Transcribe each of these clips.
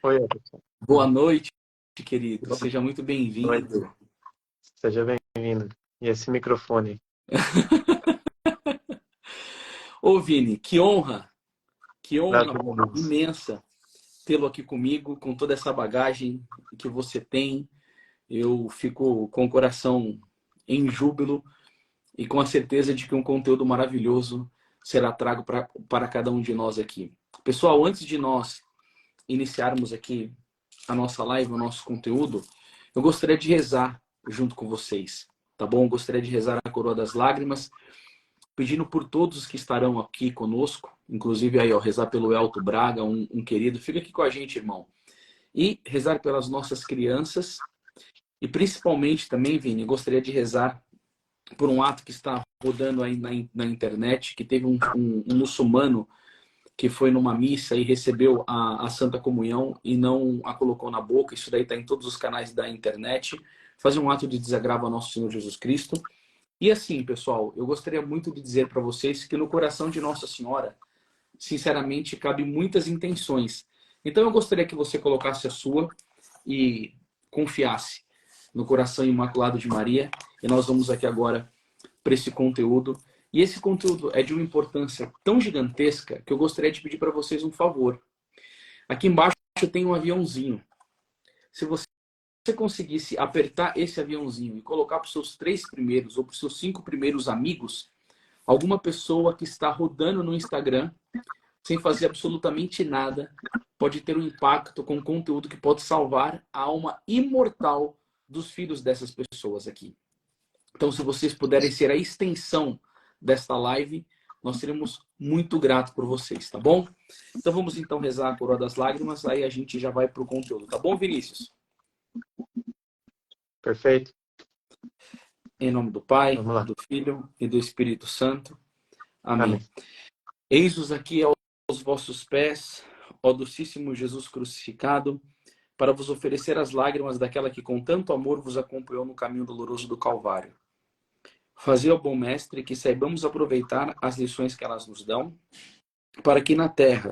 Oi, Everton. Boa noite, querido. Boa Seja muito noite. bem-vindo. Seja bem-vindo. E esse microfone? Ô, Vini, que honra Graças a Deus. imensa tê-lo aqui comigo, com toda essa bagagem que você tem. Eu fico com o coração em júbilo e com a certeza de que um conteúdo maravilhoso será trago para cada um de nós aqui. Pessoal, antes de nós iniciarmos aqui a nossa live, o nosso conteúdo, eu gostaria de rezar junto com vocês, tá bom? Eu gostaria de rezar a Coroa das Lágrimas, pedindo por todos os que estarão aqui conosco, inclusive aí, ó, rezar pelo Elto Braga, um querido. Fica aqui com a gente, irmão. E rezar pelas nossas crianças. E principalmente também, Vini, gostaria de rezar por um ato que está rodando aí na internet, que teve um muçulmano que foi numa missa e recebeu a Santa Comunhão e não a colocou na boca. Isso daí está em todos os canais da internet. Fazer um ato de desagravo ao nosso Senhor Jesus Cristo. E assim, pessoal, eu gostaria muito de dizer para vocês que no coração de Nossa Senhora, sinceramente, cabe muitas intenções. Então eu gostaria que você colocasse a sua e confiasse no coração imaculado de Maria. E nós vamos aqui agora para esse conteúdo. E esse conteúdo é de uma importância tão gigantesca que eu gostaria de pedir para vocês um favor. Aqui embaixo tem um aviãozinho. Se você conseguisse apertar esse aviãozinho e colocar para os seus 3 primeiros ou para os seus 5 primeiros amigos, alguma pessoa que está rodando no Instagram, sem fazer absolutamente nada, pode ter um impacto com conteúdo que pode salvar a alma imortal dos filhos dessas pessoas aqui. Então, se vocês puderem ser a extensão desta live, nós seremos muito gratos por vocês, tá bom? Então vamos então rezar a Coroa das Lágrimas, aí a gente já vai para o conteúdo, tá bom, Vinícius? Perfeito? Em nome do Pai, Vamos lá. do Filho e do Espírito Santo. Amém. Amém. Eis-os aqui aos vossos pés, ó docíssimo Jesus crucificado, para vos oferecer as lágrimas daquela que com tanto amor vos acompanhou no caminho doloroso do Calvário. Fazei, ó bom mestre, que saibamos aproveitar as lições que elas nos dão, para que na terra,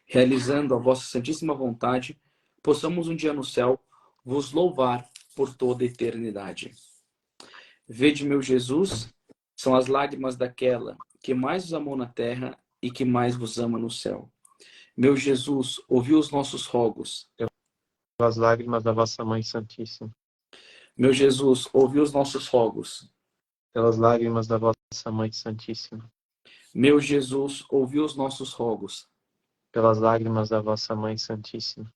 realizando a vossa santíssima vontade, possamos um dia no céu vos louvar por toda a eternidade. Vede, meu Jesus, são as lágrimas daquela que mais vos amou na terra e que mais vos ama no céu. Meu Jesus, ouvi os nossos rogos. Pelas lágrimas da vossa Mãe Santíssima. Meu Jesus, ouvi os nossos rogos. Pelas lágrimas da vossa Mãe Santíssima. Meu Jesus, ouvi os nossos rogos. Pelas lágrimas da vossa Mãe Santíssima.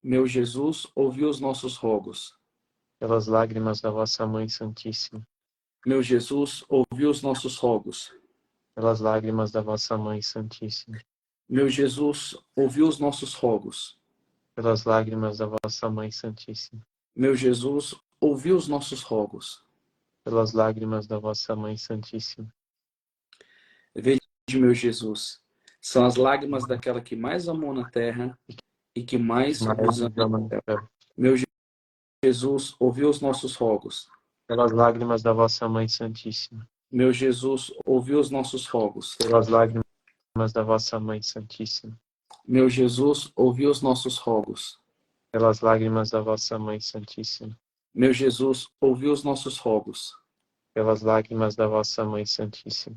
Meu Jesus, ouvi os nossos rogos. Pelas lágrimas da vossa Mãe Santíssima. Meu Jesus, ouvi os nossos rogos. Pelas lágrimas da vossa Mãe Santíssima. Meu Jesus, ouvi os nossos rogos. Pelas lágrimas da vossa Mãe Santíssima. Meu Jesus, ouvi os nossos rogos. Pelas lágrimas da vossa Mãe Santíssima. Vede, meu Jesus, são as lágrimas daquela que mais amou na terra e que mais vos ama no céu. Meu Jesus, ouvi os nossos rogos. Pelas lágrimas da vossa Mãe Santíssima. Meu Jesus, ouvi os nossos rogos. Pelas lágrimas da vossa Mãe Santíssima. Meu Jesus, ouvi os nossos rogos. Pelas lágrimas da vossa Mãe Santíssima. Meu Jesus, ouvi os nossos rogos. Pelas lágrimas da vossa Mãe Santíssima.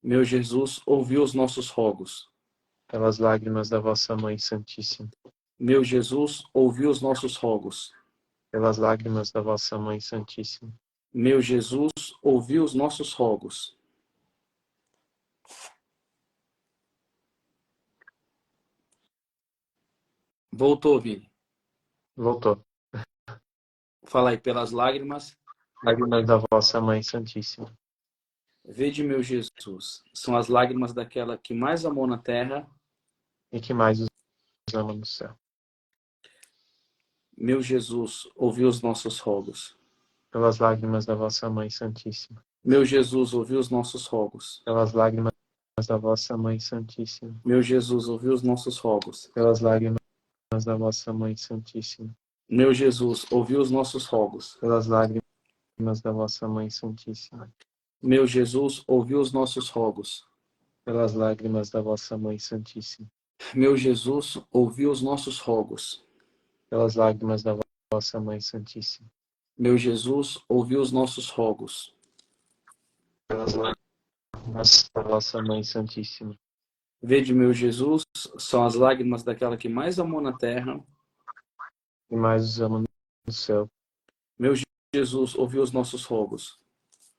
Meu Jesus, ouvi os nossos rogos. Pelas lágrimas da vossa Mãe Santíssima. Meu Jesus, ouvi os nossos rogos. Pelas lágrimas da vossa Mãe Santíssima. Meu Jesus, ouvi os nossos rogos. Voltou, Vini. Voltou. Fala aí, pelas lágrimas. Lágrimas da vossa Mãe Santíssima. Vede, meu Jesus, são as lágrimas daquela que mais amou na terra. E que mais os ama no céu. Meu Jesus, ouvi os nossos rogos. Pelas lágrimas da vossa Mãe Santíssima. Meu Jesus, ouvi os nossos rogos. Pelas lágrimas da vossa Mãe Santíssima. Meu Jesus, ouvi os nossos rogos. Pelas lágrimas da vossa Mãe Santíssima. Meu Jesus, ouvi os nossos rogos. Pelas lágrimas da vossa Mãe Santíssima. Meu Jesus, ouvi os nossos rogos. Pelas lágrimas da vossa Mãe Santíssima. Meu Jesus, ouvi os nossos rogos. pelas lágrimas da vossa Mãe Santíssima, Meu Jesus, ouvi os nossos rogos. pelas lágrimas da vossa Mãe Santíssima, Vede, meu Jesus, são as lágrimas daquela que mais amou na terra. e mais os amo no céu, Meu Jesus, ouvi os nossos rogos.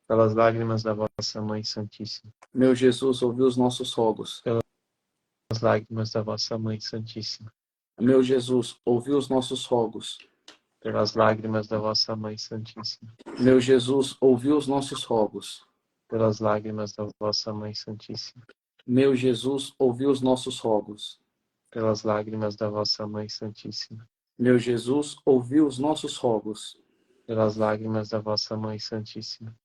pelas lágrimas da vossa Mãe Santíssima, Meu Jesus, ouvi os nossos rogos. pelas lágrimas da vossa Mãe Santíssima, Meu Jesus, ouvi os nossos rogos. pelas lágrimas da vossa Mãe Santíssima, Meu Jesus, ouvi os nossos rogos. pelas lágrimas da vossa Mãe Santíssima, Meu Jesus, ouvi os nossos rogos. pelas lágrimas da vossa Mãe Santíssima, Meu Jesus, ouvi os nossos rogos. pelas lágrimas da vossa Mãe Santíssima,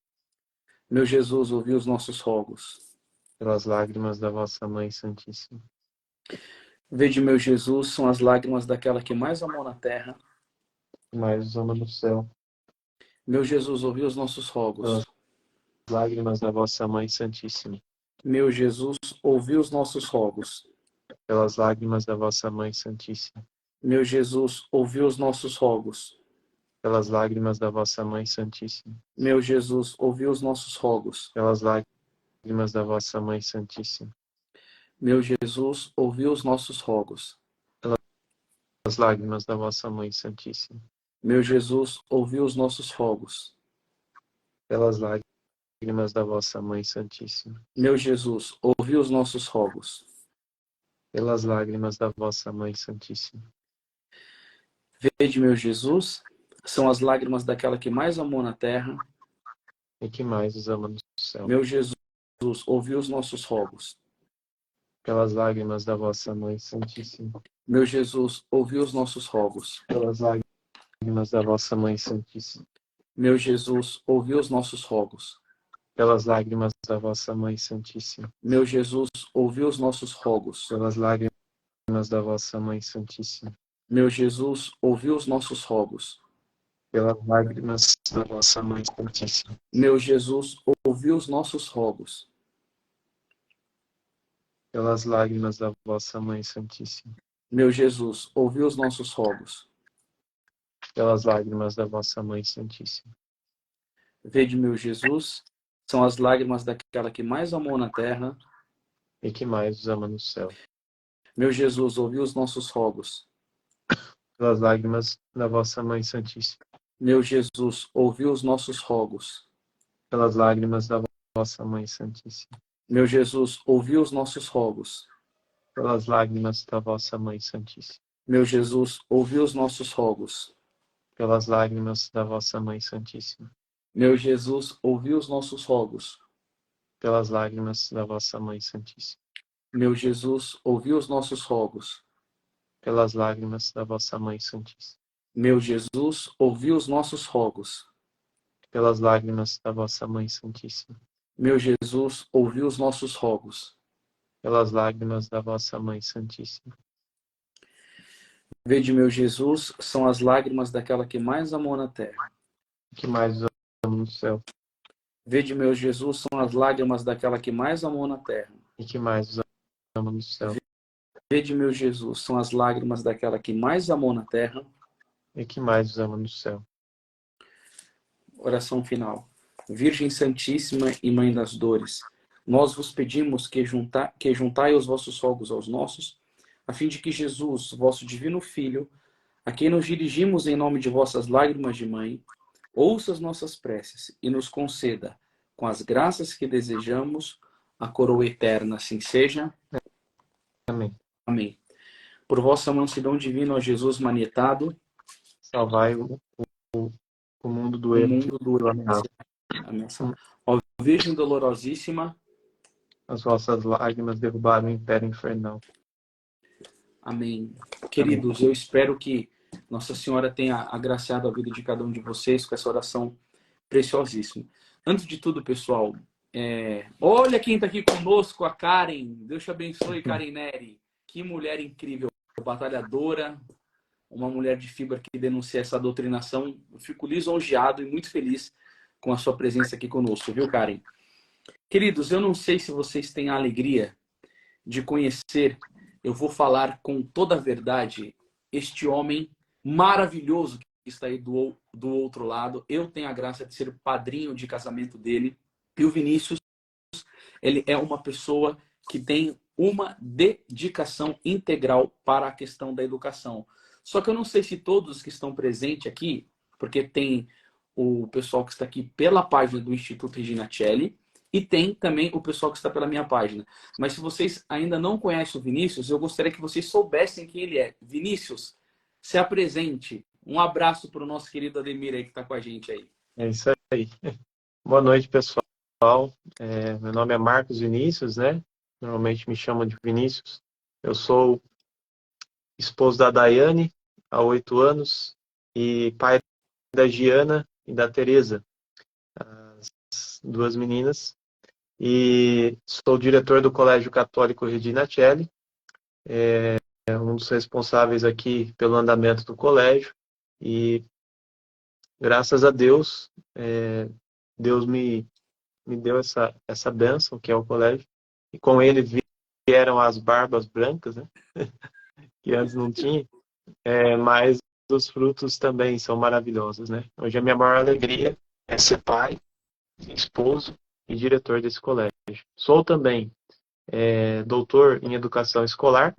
Meu Jesus, ouvi os nossos rogos. pelas lágrimas da vossa Mãe Santíssima, Vede, meu Jesus, são as lágrimas daquela que mais amou na terra. e mais os amo no céu, Meu Jesus, ouvi os nossos rogos. pelas lágrimas da vossa Mãe Santíssima, Meu Jesus, ouvi os nossos rogos. pelas lágrimas da vossa Mãe Santíssima, Meu Jesus, ouvi os nossos rogos. pelas lágrimas da vossa Mãe Santíssima, Meu Jesus, ouvi os nossos rogos. pelas lágrimas da vossa Mãe Santíssima, Meu Jesus, ouvi os nossos rogos. pelas lágrimas da vossa Mãe Santíssima, Meu Jesus, ouvi os nossos rogos. pelas lágrimas da vossa Mãe Santíssima, Meu Jesus, ouvi os nossos rogos. pelas lágrimas da vossa Mãe Santíssima, Vede, meu Jesus, são as lágrimas daquela que mais amou na terra. e que mais os ama no céu, Meu Jesus, ouvi os nossos rogos. pelas lágrimas da vossa Mãe Santíssima, Meu Jesus, ouvi os nossos rogos. pelas lágrimas da vossa Mãe Santíssima, Meu Jesus, ouvi os nossos rogos. pelas lágrimas da vossa Mãe Santíssima, Meu Jesus, ouvi os nossos rogos. pelas lágrimas da vossa Mãe Santíssima, Meu Jesus, ouvi os nossos rogos. pelas lágrimas da vossa Mãe Santíssima, Meu Jesus, ouvi os nossos rogos. pelas lágrimas da vossa Mãe Santíssima, Meu Jesus, ouvi os nossos rogos. pelas lágrimas da vossa Mãe Santíssima, Vede, meu Jesus, são as lágrimas daquela que mais amou na terra. e que mais os ama no céu, Meu Jesus, ouvi os nossos rogos. pelas lágrimas da vossa Mãe Santíssima, Meu Jesus, ouvi os nossos rogos. pelas lágrimas da vossa Mãe Santíssima, Meu Jesus, ouvi os nossos rogos. pelas lágrimas da vossa Mãe Santíssima, Meu Jesus, ouvi os nossos rogos. pelas lágrimas da vossa Mãe Santíssima, Meu Jesus, ouvi os nossos rogos. pelas lágrimas da vossa Mãe Santíssima, Meu Jesus, ouvi os nossos rogos. pelas lágrimas da vossa Mãe Santíssima, Meu Jesus, ouvi os nossos rogos. pelas lágrimas da vossa Mãe Santíssima, Meu Jesus, ouvi os nossos rogos. pelas lágrimas da vossa Mãe Santíssima, Vede, meu Jesus, são as lágrimas daquela que mais amou na terra. que mais os ama no céu, Vede, meu Jesus, são as lágrimas daquela que mais amou na terra. e que mais os ama no céu, Vede, meu Jesus, são as lágrimas daquela que mais amou na terra. e que mais os ama no céu. Oração final. Virgem Santíssima e Mãe das Dores, nós vos pedimos que juntai os vossos rogos aos nossos, a fim de que Jesus, vosso divino Filho, a quem nos dirigimos em nome de vossas lágrimas de mãe, ouça as nossas preces e nos conceda, com as graças que desejamos, a coroa eterna, assim seja. Amém. Amém. Por vossa mansidão divina, ó Jesus manietado, Salvai o mundo do o erro mundo do Amém. Ó Virgem dolorosíssima, as vossas lágrimas derrubaram o império infernal. amém. Queridos, eu espero que Nossa Senhora tenha agraciado a vida de cada um de vocês com essa oração preciosíssima. Antes de tudo, pessoal, olha quem está aqui conosco, a Karen. Deus te abençoe, Karen Neri. Que mulher incrível, batalhadora, uma mulher de fibra que denuncia essa doutrinação. Eu fico lisonjeado e muito feliz com a sua presença aqui conosco, viu, Karen? Queridos, eu não sei se vocês têm a alegria de conhecer, eu vou falar com toda a verdade, este homem maravilhoso que está aí do outro lado. Eu tenho a graça de ser o padrinho de casamento dele. E o Vinícius, ele é uma pessoa que tem uma dedicação integral para a questão da educação. Só que eu não sei se todos que estão presentes aqui, porque tem o pessoal que está aqui pela página do Instituto Regina Celli e tem também o pessoal que está pela minha página. Mas se vocês ainda não conhecem o Vinícius, eu gostaria que vocês soubessem quem ele é. Vinícius, se apresente. Um abraço para o nosso querido Ademir aí que está com a gente aí. É isso aí. Boa noite, pessoal. Meu nome é Marcos Vinícius, né? Normalmente me chamam de Vinícius. Eu sou esposo da Daiane há 8 anos e pai da Giana e da Tereza, as 2 meninas. E sou diretor do Colégio Católico Regina Celli, um dos responsáveis aqui pelo andamento do colégio. E graças a Deus, Deus me deu essa bênção, que é o colégio. E com ele vieram as barbas brancas, né? Que antes não tinha. Mas os frutos também são maravilhosos, né? Hoje a minha maior alegria é ser pai, esposo e diretor desse colégio. Sou também doutor em educação escolar,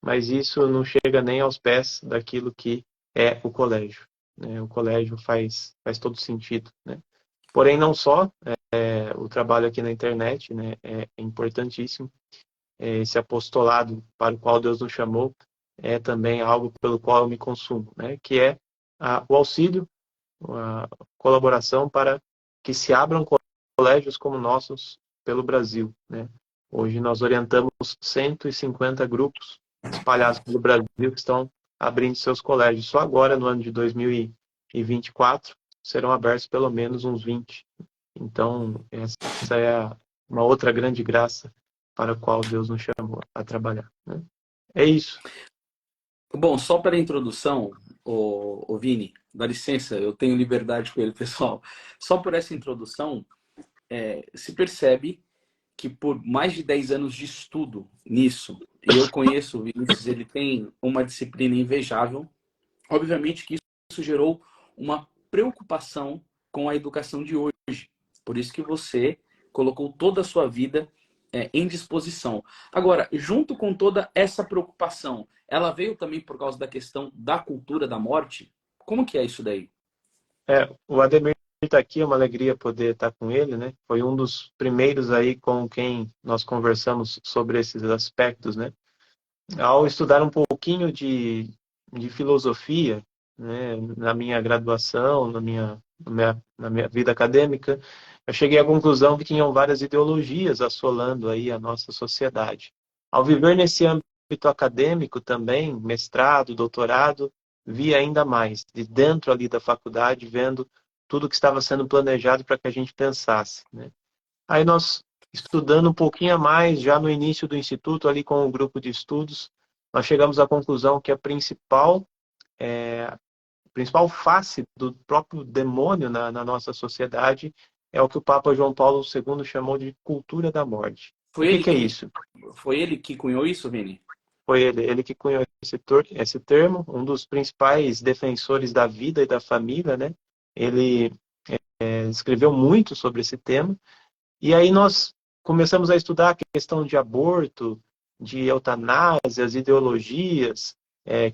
mas isso não chega nem aos pés daquilo que é o colégio, né? O colégio faz todo sentido, né? Porém, não só o trabalho aqui na internet, né, é importantíssimo. Esse apostolado para o qual Deus nos chamou é também algo pelo qual eu me consumo, né, que é o auxílio, a colaboração para que se abram colégios como nossos pelo Brasil, né? Hoje nós orientamos 150 grupos espalhados pelo Brasil que estão abrindo seus colégios. Só agora, no ano de 2024, serão abertos pelo menos uns 20. Então, essa é uma outra grande graça para a qual Deus nos chamou a trabalhar, né? É isso. Bom, só para a introdução, o Vini, dá licença, eu tenho liberdade com ele, pessoal. Só por essa introdução, se percebe que por mais de 10 anos de estudo nisso, e eu conheço o Vinícius, ele tem uma disciplina invejável. Obviamente que isso gerou uma preocupação com a educação de hoje. Por isso que você colocou toda a sua vida em disposição. Agora, junto com toda essa preocupação, ela veio também por causa da questão da cultura da morte? Como que é isso daí? O Ademir está aqui, é uma alegria poder estar com ele, né? Foi um dos primeiros aí com quem nós conversamos sobre esses aspectos, né? Ao estudar um pouquinho de filosofia, né, na minha graduação, na minha vida acadêmica, eu cheguei à conclusão que tinham várias ideologias assolando aí a nossa sociedade. Ao viver nesse âmbito acadêmico também, mestrado, doutorado, vi ainda mais, de dentro ali da faculdade, vendo tudo que estava sendo planejado para que a gente pensasse, né? Aí nós, estudando um pouquinho a mais, já no início do instituto, ali com o grupo de estudos, nós chegamos à conclusão que a principal face do próprio demônio na nossa sociedade é o que o Papa João Paulo II chamou de cultura da morte. O que é isso? Foi ele que cunhou isso, Vini? Foi ele que cunhou esse termo, um dos principais defensores da vida e da família, né? Ele escreveu muito sobre esse tema. E aí nós começamos a estudar a questão de aborto, de eutanásia, as ideologias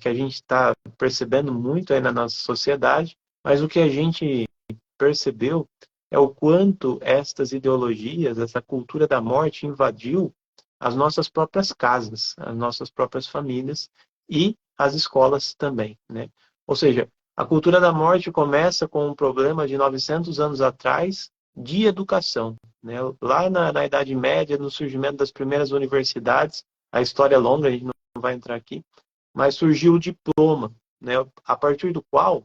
que a gente está percebendo muito aí na nossa sociedade, mas o que a gente percebeu é o quanto estas ideologias, essa cultura da morte invadiu as nossas próprias casas, as nossas próprias famílias e as escolas também, né? Ou seja, a cultura da morte começa com um problema de 900 anos atrás de educação, né? Lá na Idade Média, no surgimento das primeiras universidades, a história é longa, a gente não vai entrar aqui, mas surgiu o diploma, né? A partir do qual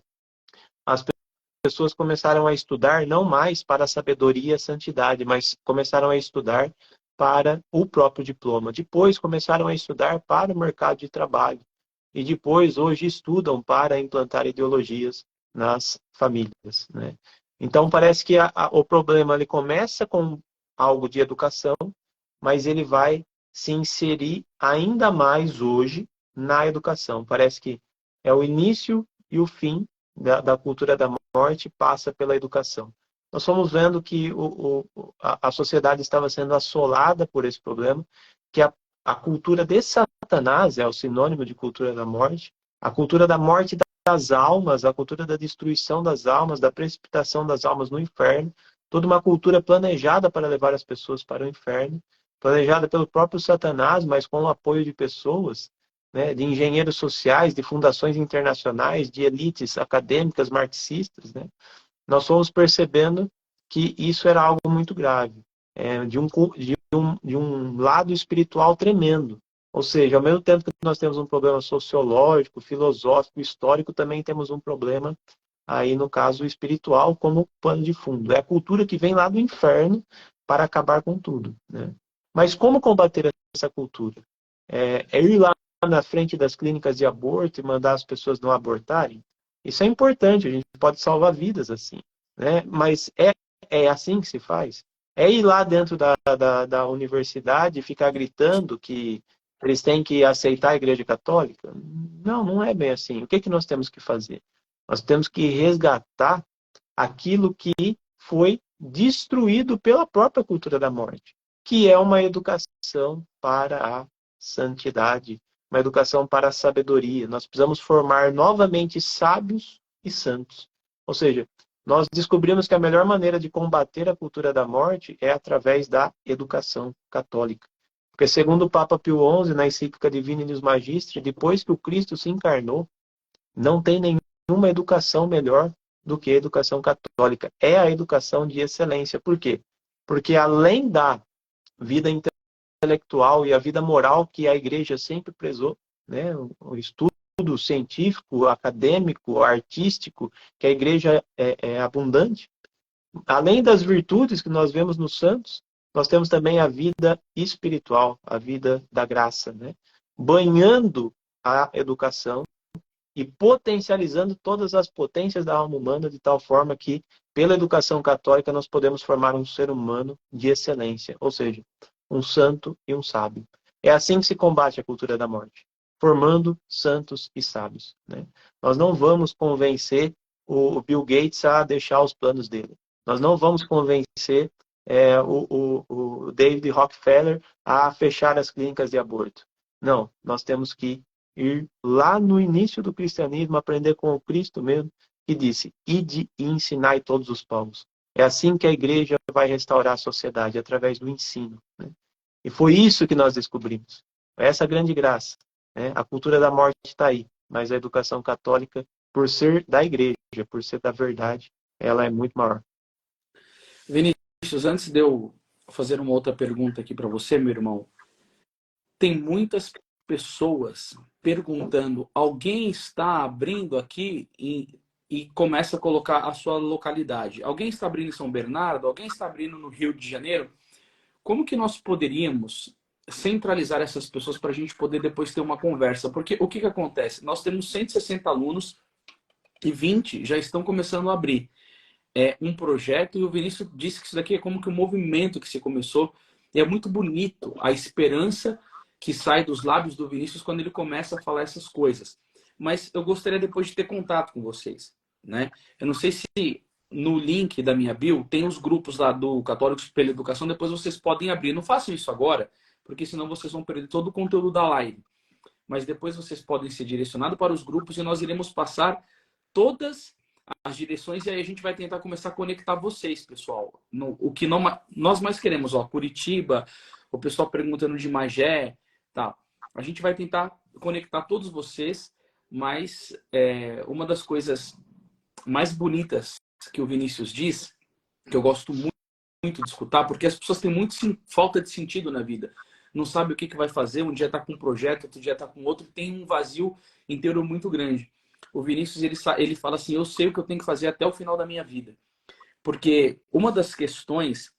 as pessoas começaram a estudar não mais para a sabedoria e a santidade, mas começaram a estudar para o próprio diploma. Depois começaram a estudar para o mercado de trabalho. E depois, hoje, estudam para implantar ideologias nas famílias, né? Então, parece que o problema ele começa com algo de educação, mas ele vai se inserir ainda mais hoje na educação. Parece que é o início e o fim da cultura da morte passa pela educação. Nós fomos vendo que a sociedade estava sendo assolada por esse problema, que a cultura de Satanás é o sinônimo de cultura da morte, a cultura da morte das almas, a cultura da destruição das almas, da precipitação das almas no inferno, toda uma cultura planejada para levar as pessoas para o inferno, planejada pelo próprio Satanás, mas com o apoio de pessoas, né, de engenheiros sociais, de fundações internacionais, de elites acadêmicas marxistas, né? Nós fomos percebendo que isso era algo muito grave, de um lado espiritual tremendo. Ou seja, ao mesmo tempo que nós temos um problema sociológico, filosófico, histórico, também temos um problema aí, no caso, espiritual, como pano de fundo. É a cultura que vem lá do inferno para acabar com tudo, né? Mas como combater essa cultura? É ir lá na frente das clínicas de aborto e mandar as pessoas não abortarem? Isso é importante, a gente pode salvar vidas assim, né? Mas é assim que se faz? É ir lá dentro da universidade e ficar gritando que eles têm que aceitar a Igreja Católica? Não, não é bem assim. O que nós temos que fazer? Nós temos que resgatar aquilo que foi destruído pela própria cultura da morte, que é uma educação para a santidade, uma educação para a sabedoria. Nós precisamos formar novamente sábios e santos. Ou seja, nós descobrimos que a melhor maneira de combater a cultura da morte é através da educação católica. Porque, segundo o Papa Pio XI, na encíclica Divini Magistri, depois que o Cristo se encarnou, não tem nenhuma educação melhor do que a educação católica. É a educação de excelência. Por quê? Porque além da vida intelectual e a vida moral que a igreja sempre prezou, né, o estudo científico, acadêmico, artístico, que a igreja é abundante, além das virtudes que nós vemos nos santos, nós temos também a vida espiritual, a vida da graça, né? Banhando a educação e potencializando todas as potências da alma humana de tal forma que, pela educação católica, nós podemos formar um ser humano de excelência, ou seja, um santo e um sábio. É assim que se combate a cultura da morte, formando santos e sábios, né? Nós não vamos convencer o Bill Gates a deixar os planos dele. Nós não vamos convencer o David Rockefeller a fechar as clínicas de aborto. Não, nós temos que ir lá no início do cristianismo, aprender com o Cristo mesmo, que disse: ide e ensinai todos os povos. É assim que a igreja vai restaurar a sociedade, através do ensino, né? E foi isso que nós descobrimos. Essa grande graça, né? A cultura da morte está aí, mas a educação católica, por ser da igreja, por ser da verdade, ela é muito maior. Vinícius, antes de eu fazer uma outra pergunta aqui para você, meu irmão, tem muitas pessoas perguntando, alguém está abrindo aqui e começa a colocar a sua localidade. Alguém está abrindo em São Bernardo? Alguém está abrindo no Rio de Janeiro? Como que nós poderíamos centralizar essas pessoas para a gente poder depois ter uma conversa? Porque o que acontece? Nós temos 160 alunos e 20 já estão começando a abrir. É um projeto, e o Vinícius disse que isso daqui é como que um movimento que se começou. E é muito bonito a esperança que sai dos lábios do Vinícius quando ele começa a falar essas coisas. Mas eu gostaria depois de ter contato com vocês, né? Eu não sei se no link da minha bio tem os grupos lá do Católicos pela Educação, depois vocês podem abrir. Não façam isso agora, porque senão vocês vão perder todo o conteúdo da live. Mas depois vocês podem ser direcionados para os grupos e nós iremos passar todas as direções, e aí a gente vai tentar começar a conectar vocês, pessoal. O que nós mais queremos, ó, Curitiba, o pessoal perguntando de Magé, tá? A gente vai tentar conectar todos vocês, mas uma das coisas mais bonitas que o Vinícius diz, que eu gosto muito de escutar, porque as pessoas têm muito falta de sentido na vida. Não sabe o que vai fazer, um dia está com um projeto, outro dia está com outro, tem um vazio inteiro muito grande. O Vinícius, ele fala assim, eu sei o que eu tenho que fazer até o final da minha vida. Porque uma das questões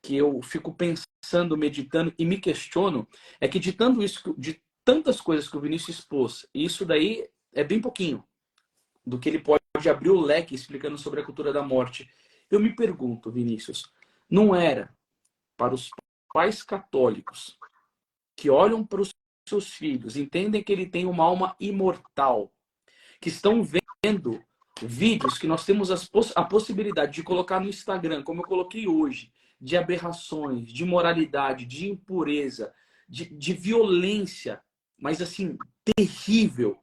que eu fico pensando, meditando e me questiono, é que de tantas coisas que o Vinícius expôs, e isso daí é bem pouquinho do que ele pode abrir o leque explicando sobre a cultura da morte. Eu me pergunto, Vinícius, não era para os pais católicos que olham para os seus filhos, entendem que ele tem uma alma imortal, que estão vídeos que nós temos a possibilidade de colocar no Instagram, como eu coloquei hoje, de aberrações, de moralidade, de impureza, de violência, mas assim, terrível,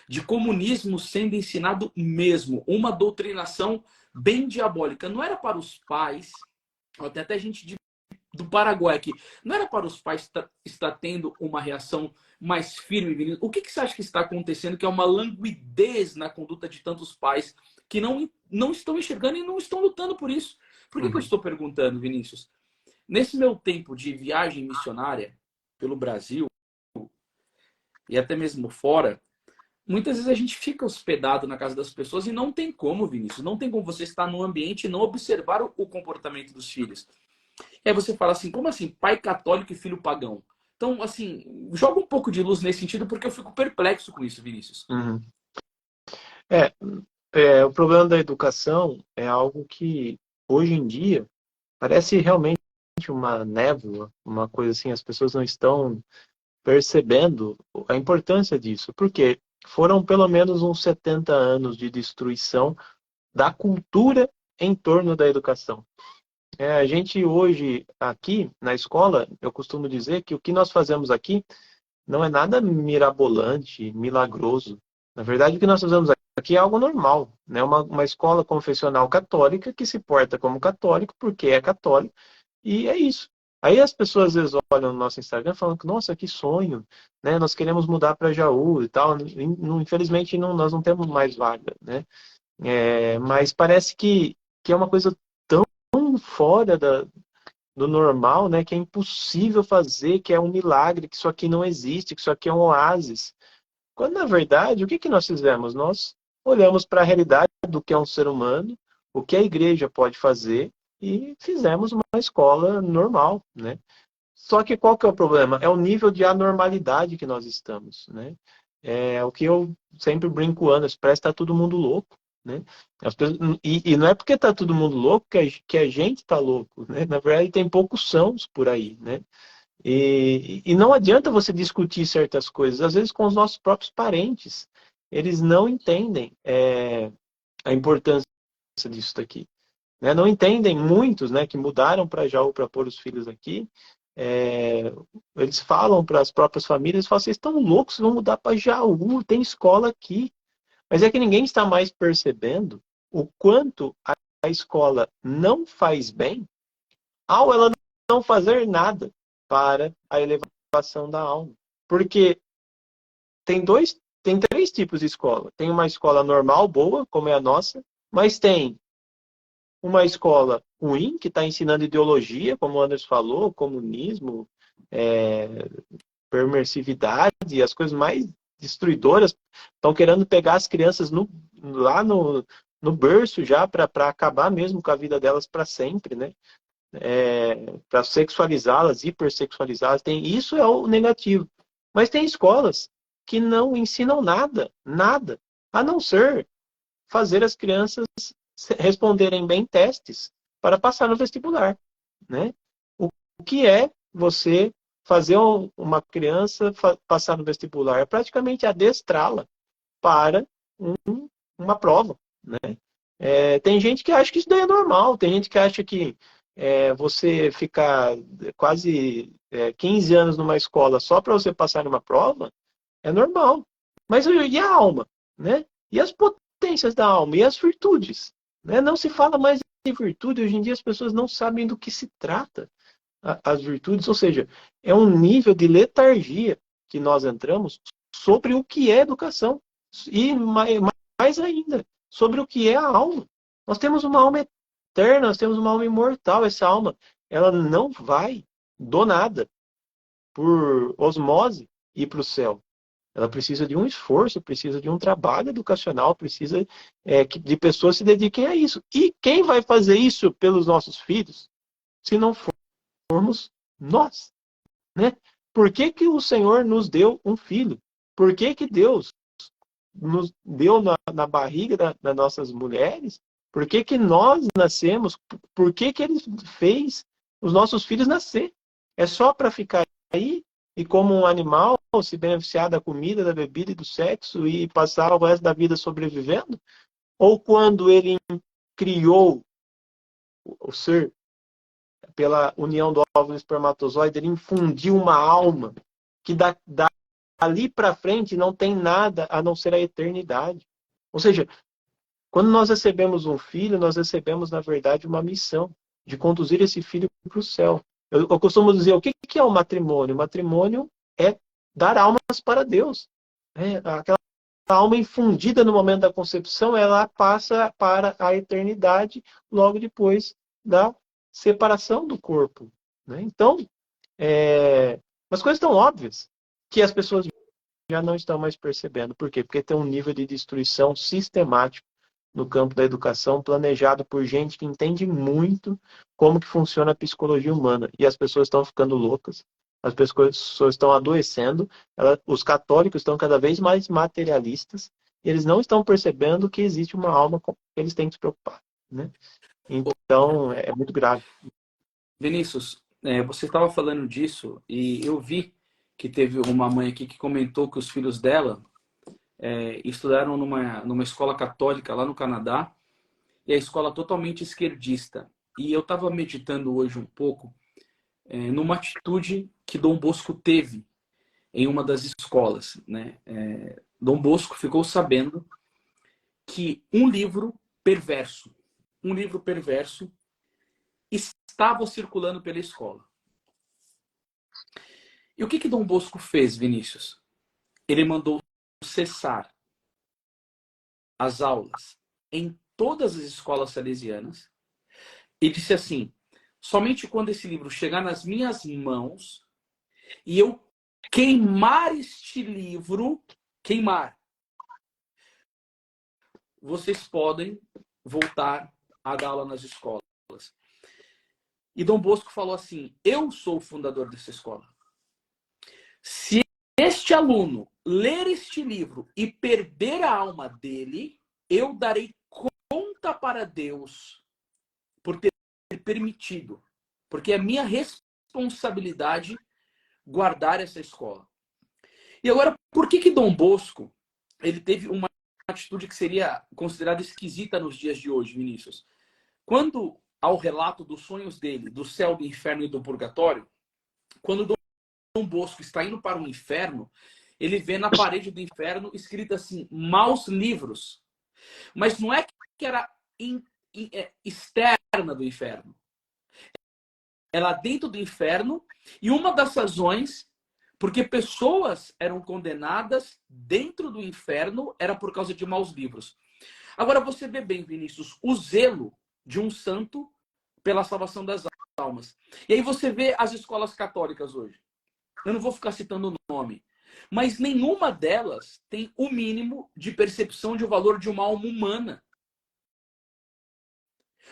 de comunismo sendo ensinado mesmo, uma doutrinação bem diabólica. Não era para os pais, até gente do Paraguai aqui, não era para os pais estar tendo uma reação mais firme. O que você acha que está acontecendo, que é uma languidez na conduta de tantos pais que não estão enxergando e não estão lutando por isso? Por que eu estou perguntando, Vinícius? Nesse meu tempo de viagem missionária pelo Brasil e até mesmo fora, muitas vezes a gente fica hospedado na casa das pessoas e não tem como, Vinícius, não tem como você estar num ambiente e não observar o comportamento dos filhos. E aí você fala assim, como assim, pai católico e filho pagão? Então, assim, joga um pouco de luz nesse sentido, porque eu fico perplexo com isso, Vinícius. O problema da educação é algo que, hoje em dia, parece realmente uma névoa, uma coisa assim, as pessoas não estão percebendo a importância disso. Porque foram pelo menos uns 70 anos de destruição da cultura em torno da educação. A gente hoje, aqui na escola, eu costumo dizer que o que nós fazemos aqui não é nada mirabolante, milagroso. Na verdade, o que nós fazemos aqui é algo normal, né? Uma escola confessional católica que se porta como católico porque é católico, e é isso. Aí as pessoas às vezes olham no nosso Instagram falando que, nossa, que sonho, né? Nós queremos mudar para Jaú e tal. Infelizmente, nós não temos mais vaga, né? Mas parece que é uma coisa tão fora do normal, né? Que é impossível fazer, que é um milagre, que isso aqui não existe, que isso aqui é um oásis. Quando, na verdade, o que nós fizemos? Nós olhamos para a realidade do que é um ser humano, o que a igreja pode fazer, e fizemos uma escola normal, né? Só que qual que é o problema? É o nível de anormalidade que nós estamos, né? É o que eu sempre brinco antes, parece que está todo mundo louco, né? E não é porque está todo mundo louco que a gente está louco, né? Na verdade, tem poucos sãos por aí, né? E não adianta você discutir certas coisas, às vezes com os nossos próprios parentes. Eles não entendem a importância disso daqui. Né? Não entendem muitos, né, que mudaram para Jaú para pôr os filhos aqui. Eles falam para as próprias famílias, falam, vocês estão loucos, vão mudar para Jaú, tem escola aqui. Mas é que ninguém está mais percebendo o quanto a escola não faz bem ao ela não fazer nada para a elevação da alma. Porque tem três tipos de escola. Tem uma escola normal, boa, como é a nossa, mas tem uma escola ruim, que está ensinando ideologia, como o Anderson falou, comunismo, permissividade, as coisas mais destruidoras. Estão querendo pegar as crianças lá no berço já, para acabar mesmo com a vida delas para sempre, né? Para sexualizá-las, hipersexualizá-las. Isso é o negativo. Mas tem escolas que não ensinam nada, a não ser fazer as crianças responderem bem testes para passar no vestibular, né? O que é você fazer uma criança passar no vestibular? É praticamente adestrá-la para uma prova, né? Tem gente que acha que isso daí é normal, tem gente que acha que você ficar quase 15 anos numa escola só para você passar numa prova é normal. Mas e a alma? Né? E as potências da alma? E as virtudes? Né? Não se fala mais em virtude. Hoje em dia as pessoas não sabem do que se trata as virtudes. Ou seja, é um nível de letargia que nós entramos sobre o que é educação. E mais ainda, sobre o que é a alma. Nós temos uma alma eterna, nós temos uma alma imortal. Essa alma, ela não vai do nada, por osmose, ir para o céu. Ela precisa de um esforço, precisa de um trabalho educacional, precisa de pessoas que se dediquem a isso. E quem vai fazer isso pelos nossos filhos, se não formos nós? Né? Por que o Senhor nos deu um filho? Por que Deus nos deu na barriga das nossas mulheres? Por que nós nascemos? Por que Ele fez os nossos filhos nascer? É só para ficar aí e como um animal se beneficiar da comida, da bebida e do sexo e passar o resto da vida sobrevivendo? Ou quando ele criou o ser pela união do óvulo e espermatozoide, ele infundiu uma alma que dali para frente não tem nada a não ser a eternidade. Ou seja, quando nós recebemos um filho, nós recebemos, na verdade, uma missão de conduzir esse filho para o céu. Eu costumo dizer, o que é o matrimônio? O matrimônio é dar almas para Deus. Aquela alma infundida no momento da concepção, ela passa para a eternidade logo depois da separação do corpo. Né? Então, as coisas tão óbvias que as pessoas já não estão mais percebendo. Por quê? Porque tem um nível de destruição sistemático no campo da educação, planejado por gente que entende muito como que funciona a psicologia humana. E as pessoas estão ficando loucas, as pessoas estão adoecendo, os católicos estão cada vez mais materialistas, e eles não estão percebendo que existe uma alma com que eles têm que se preocupar. Né? Então, é muito grave. Vinícius, você estava falando disso e eu vi que teve uma mãe aqui que comentou que os filhos dela estudaram numa escola católica lá no Canadá, e a escola totalmente esquerdista. E eu estava meditando hoje um pouco numa atitude que Dom Bosco teve em uma das escolas. Né? Dom Bosco ficou sabendo que um livro perverso estava circulando pela escola. E o que Dom Bosco fez, Vinícius? Ele mandou cessar as aulas em todas as escolas salesianas e disse assim: somente quando esse livro chegar nas minhas mãos e eu queimar este livro, vocês podem voltar a dar aula nas escolas. E Dom Bosco falou assim: eu sou o fundador dessa escola. Se este aluno ler este livro e perder a alma dele, eu darei conta para Deus por ter permitido. Porque é minha responsabilidade guardar essa escola. E agora, por que Dom Bosco ele teve uma atitude que seria considerada esquisita nos dias de hoje, Vinícius? Quando ao relato dos sonhos dele, do céu, do inferno e do purgatório, quando Dom Bosco está indo para o inferno, ele vê na parede do inferno escrito assim: maus livros. Mas não é que era externa do inferno. É lá dentro do inferno, e uma das razões porque pessoas eram condenadas dentro do inferno era por causa de maus livros. Agora você vê bem, Vinícius, o zelo de um santo pela salvação das almas. E aí você vê as escolas católicas hoje. Eu não vou ficar citando o nome, mas nenhuma delas tem o mínimo de percepção de o valor de uma alma humana.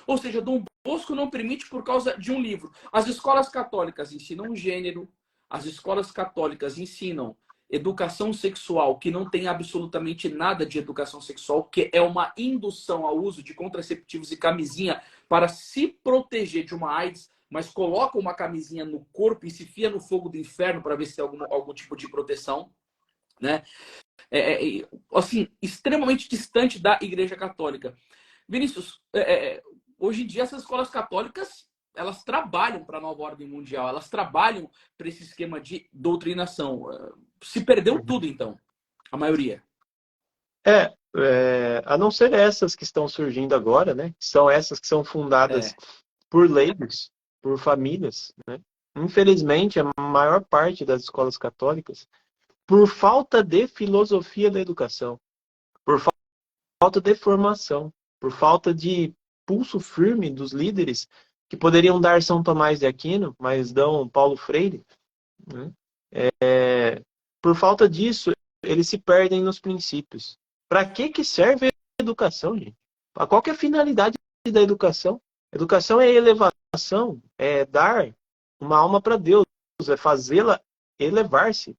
Ou seja, Dom Bosco não permite por causa de um livro. As escolas católicas ensinam gênero, as escolas católicas ensinam educação sexual, que não tem absolutamente nada de educação sexual, que é uma indução ao uso de contraceptivos e camisinha para se proteger de uma AIDS, mas coloca uma camisinha no corpo e se fia no fogo do inferno para ver se tem algum tipo de proteção. Né? Assim, extremamente distante da Igreja Católica. Vinícius, hoje em dia essas escolas católicas elas trabalham para a nova ordem mundial, elas trabalham para esse esquema de doutrinação. Se perdeu tudo, então, a maioria. A não ser essas que estão surgindo agora, né? São essas que são fundadas por leigos, por famílias, né? Infelizmente, a maior parte das escolas católicas, por falta de filosofia da educação, por falta de formação, por falta de pulso firme dos líderes que poderiam dar São Tomás de Aquino, mas dão Paulo Freire, né? Por falta disso, eles se perdem nos princípios. Para que serve a educação, gente? Qual que é a finalidade da educação? Educação é elevação, é dar uma alma para Deus, é fazê-la elevar-se,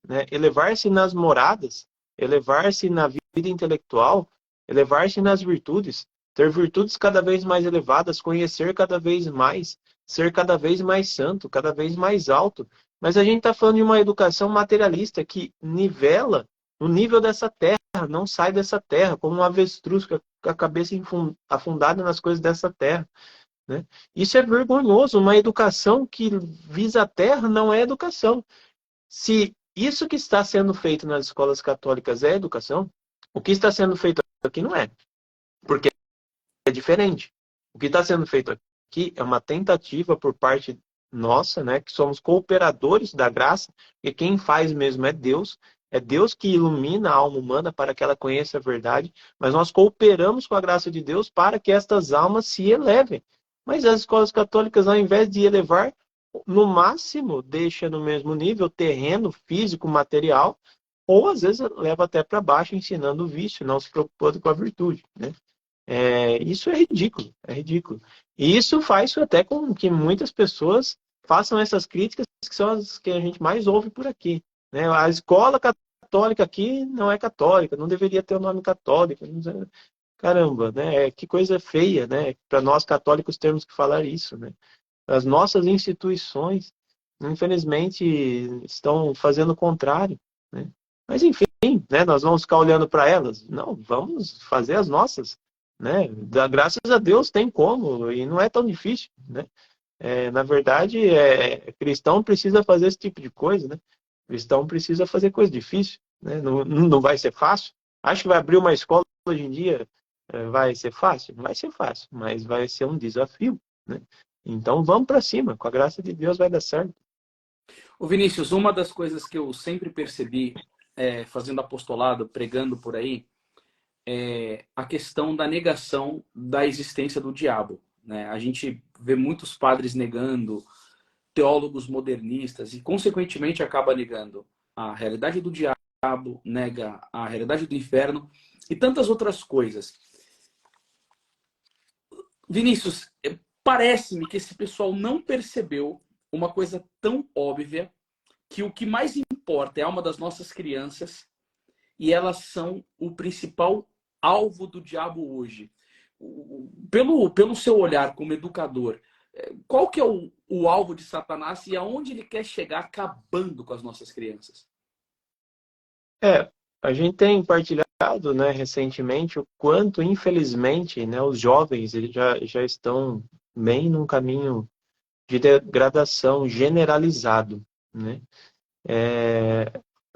né? Elevar-se nas moradas, elevar-se na vida intelectual, elevar-se nas virtudes, ter virtudes cada vez mais elevadas, conhecer cada vez mais, ser cada vez mais santo, cada vez mais alto. Mas a gente está falando de uma educação materialista que nivela no nível dessa terra, não sai dessa terra, como um avestruz com a cabeça afundada nas coisas dessa terra, né? Isso é vergonhoso. Uma educação que visa a terra não é educação. Se isso que está sendo feito nas escolas católicas é educação, o que está sendo feito aqui não é, porque é diferente. O que está sendo feito aqui é uma tentativa por parte nossa, né, que somos cooperadores da graça, e quem faz mesmo é Deus que ilumina a alma humana para que ela conheça a verdade, mas nós cooperamos com a graça de Deus para que estas almas se elevem. Mas as escolas católicas, ao invés de elevar, no máximo, deixa no mesmo nível terreno, físico, material, ou às vezes leva até para baixo, ensinando o vício, não se preocupando com a virtude, né? Isso é ridículo, é ridículo. E isso faz até com que muitas pessoas façam essas críticas, que são as que a gente mais ouve por aqui, né? A escola católica aqui não é católica, não deveria ter o nome católico. Caramba, né? Que coisa feia, né? Para nós católicos termos que falar isso, né? As nossas instituições, infelizmente, estão fazendo o contrário, né? Mas, enfim, né, nós vamos ficar olhando para elas? Não, vamos fazer as nossas, né? Graças a Deus tem como, e não é tão difícil, né? Na verdade, cristão precisa fazer esse tipo de coisa, né? Cristão precisa fazer coisa difícil, né? Não, não vai ser fácil. Acho que vai abrir uma escola hoje em dia, vai ser fácil? Não vai ser fácil, mas vai ser um desafio, né? Então vamos para cima, com a graça de Deus vai dar certo. Ô Vinícius, uma das coisas que eu sempre percebi, fazendo apostolado, pregando por aí, é a questão da negação da existência do diabo, né? A gente vê muitos padres negando, teólogos modernistas, e consequentemente acaba negando a realidade do diabo, nega a realidade do inferno e tantas outras coisas. Vinícius, parece-me que esse pessoal não percebeu uma coisa tão óbvia, que o que mais importa é a alma das nossas crianças, e elas são o principal alvo do diabo hoje. Pelo seu olhar como educador, qual que é o alvo de Satanás e aonde ele quer chegar acabando com as nossas crianças? A gente tem partilhado, né, recentemente o quanto, infelizmente, né, os jovens eles já estão bem num caminho de degradação generalizado, né?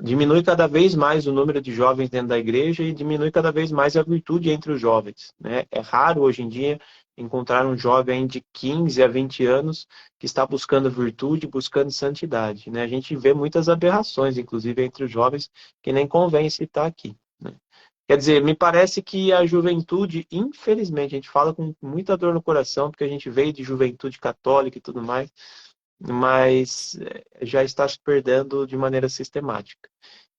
Diminui cada vez mais o número de jovens dentro da igreja e diminui cada vez mais a virtude entre os jovens, né? É raro hoje em dia encontrar um jovem de 15 a 20 anos que está buscando virtude, buscando santidade, né? A gente vê muitas aberrações, inclusive entre os jovens, que nem convém citar aqui, né? Quer dizer, me parece que a juventude, infelizmente, a gente fala com muita dor no coração, porque a gente veio de juventude católica e tudo mais, mas já está se perdendo de maneira sistemática.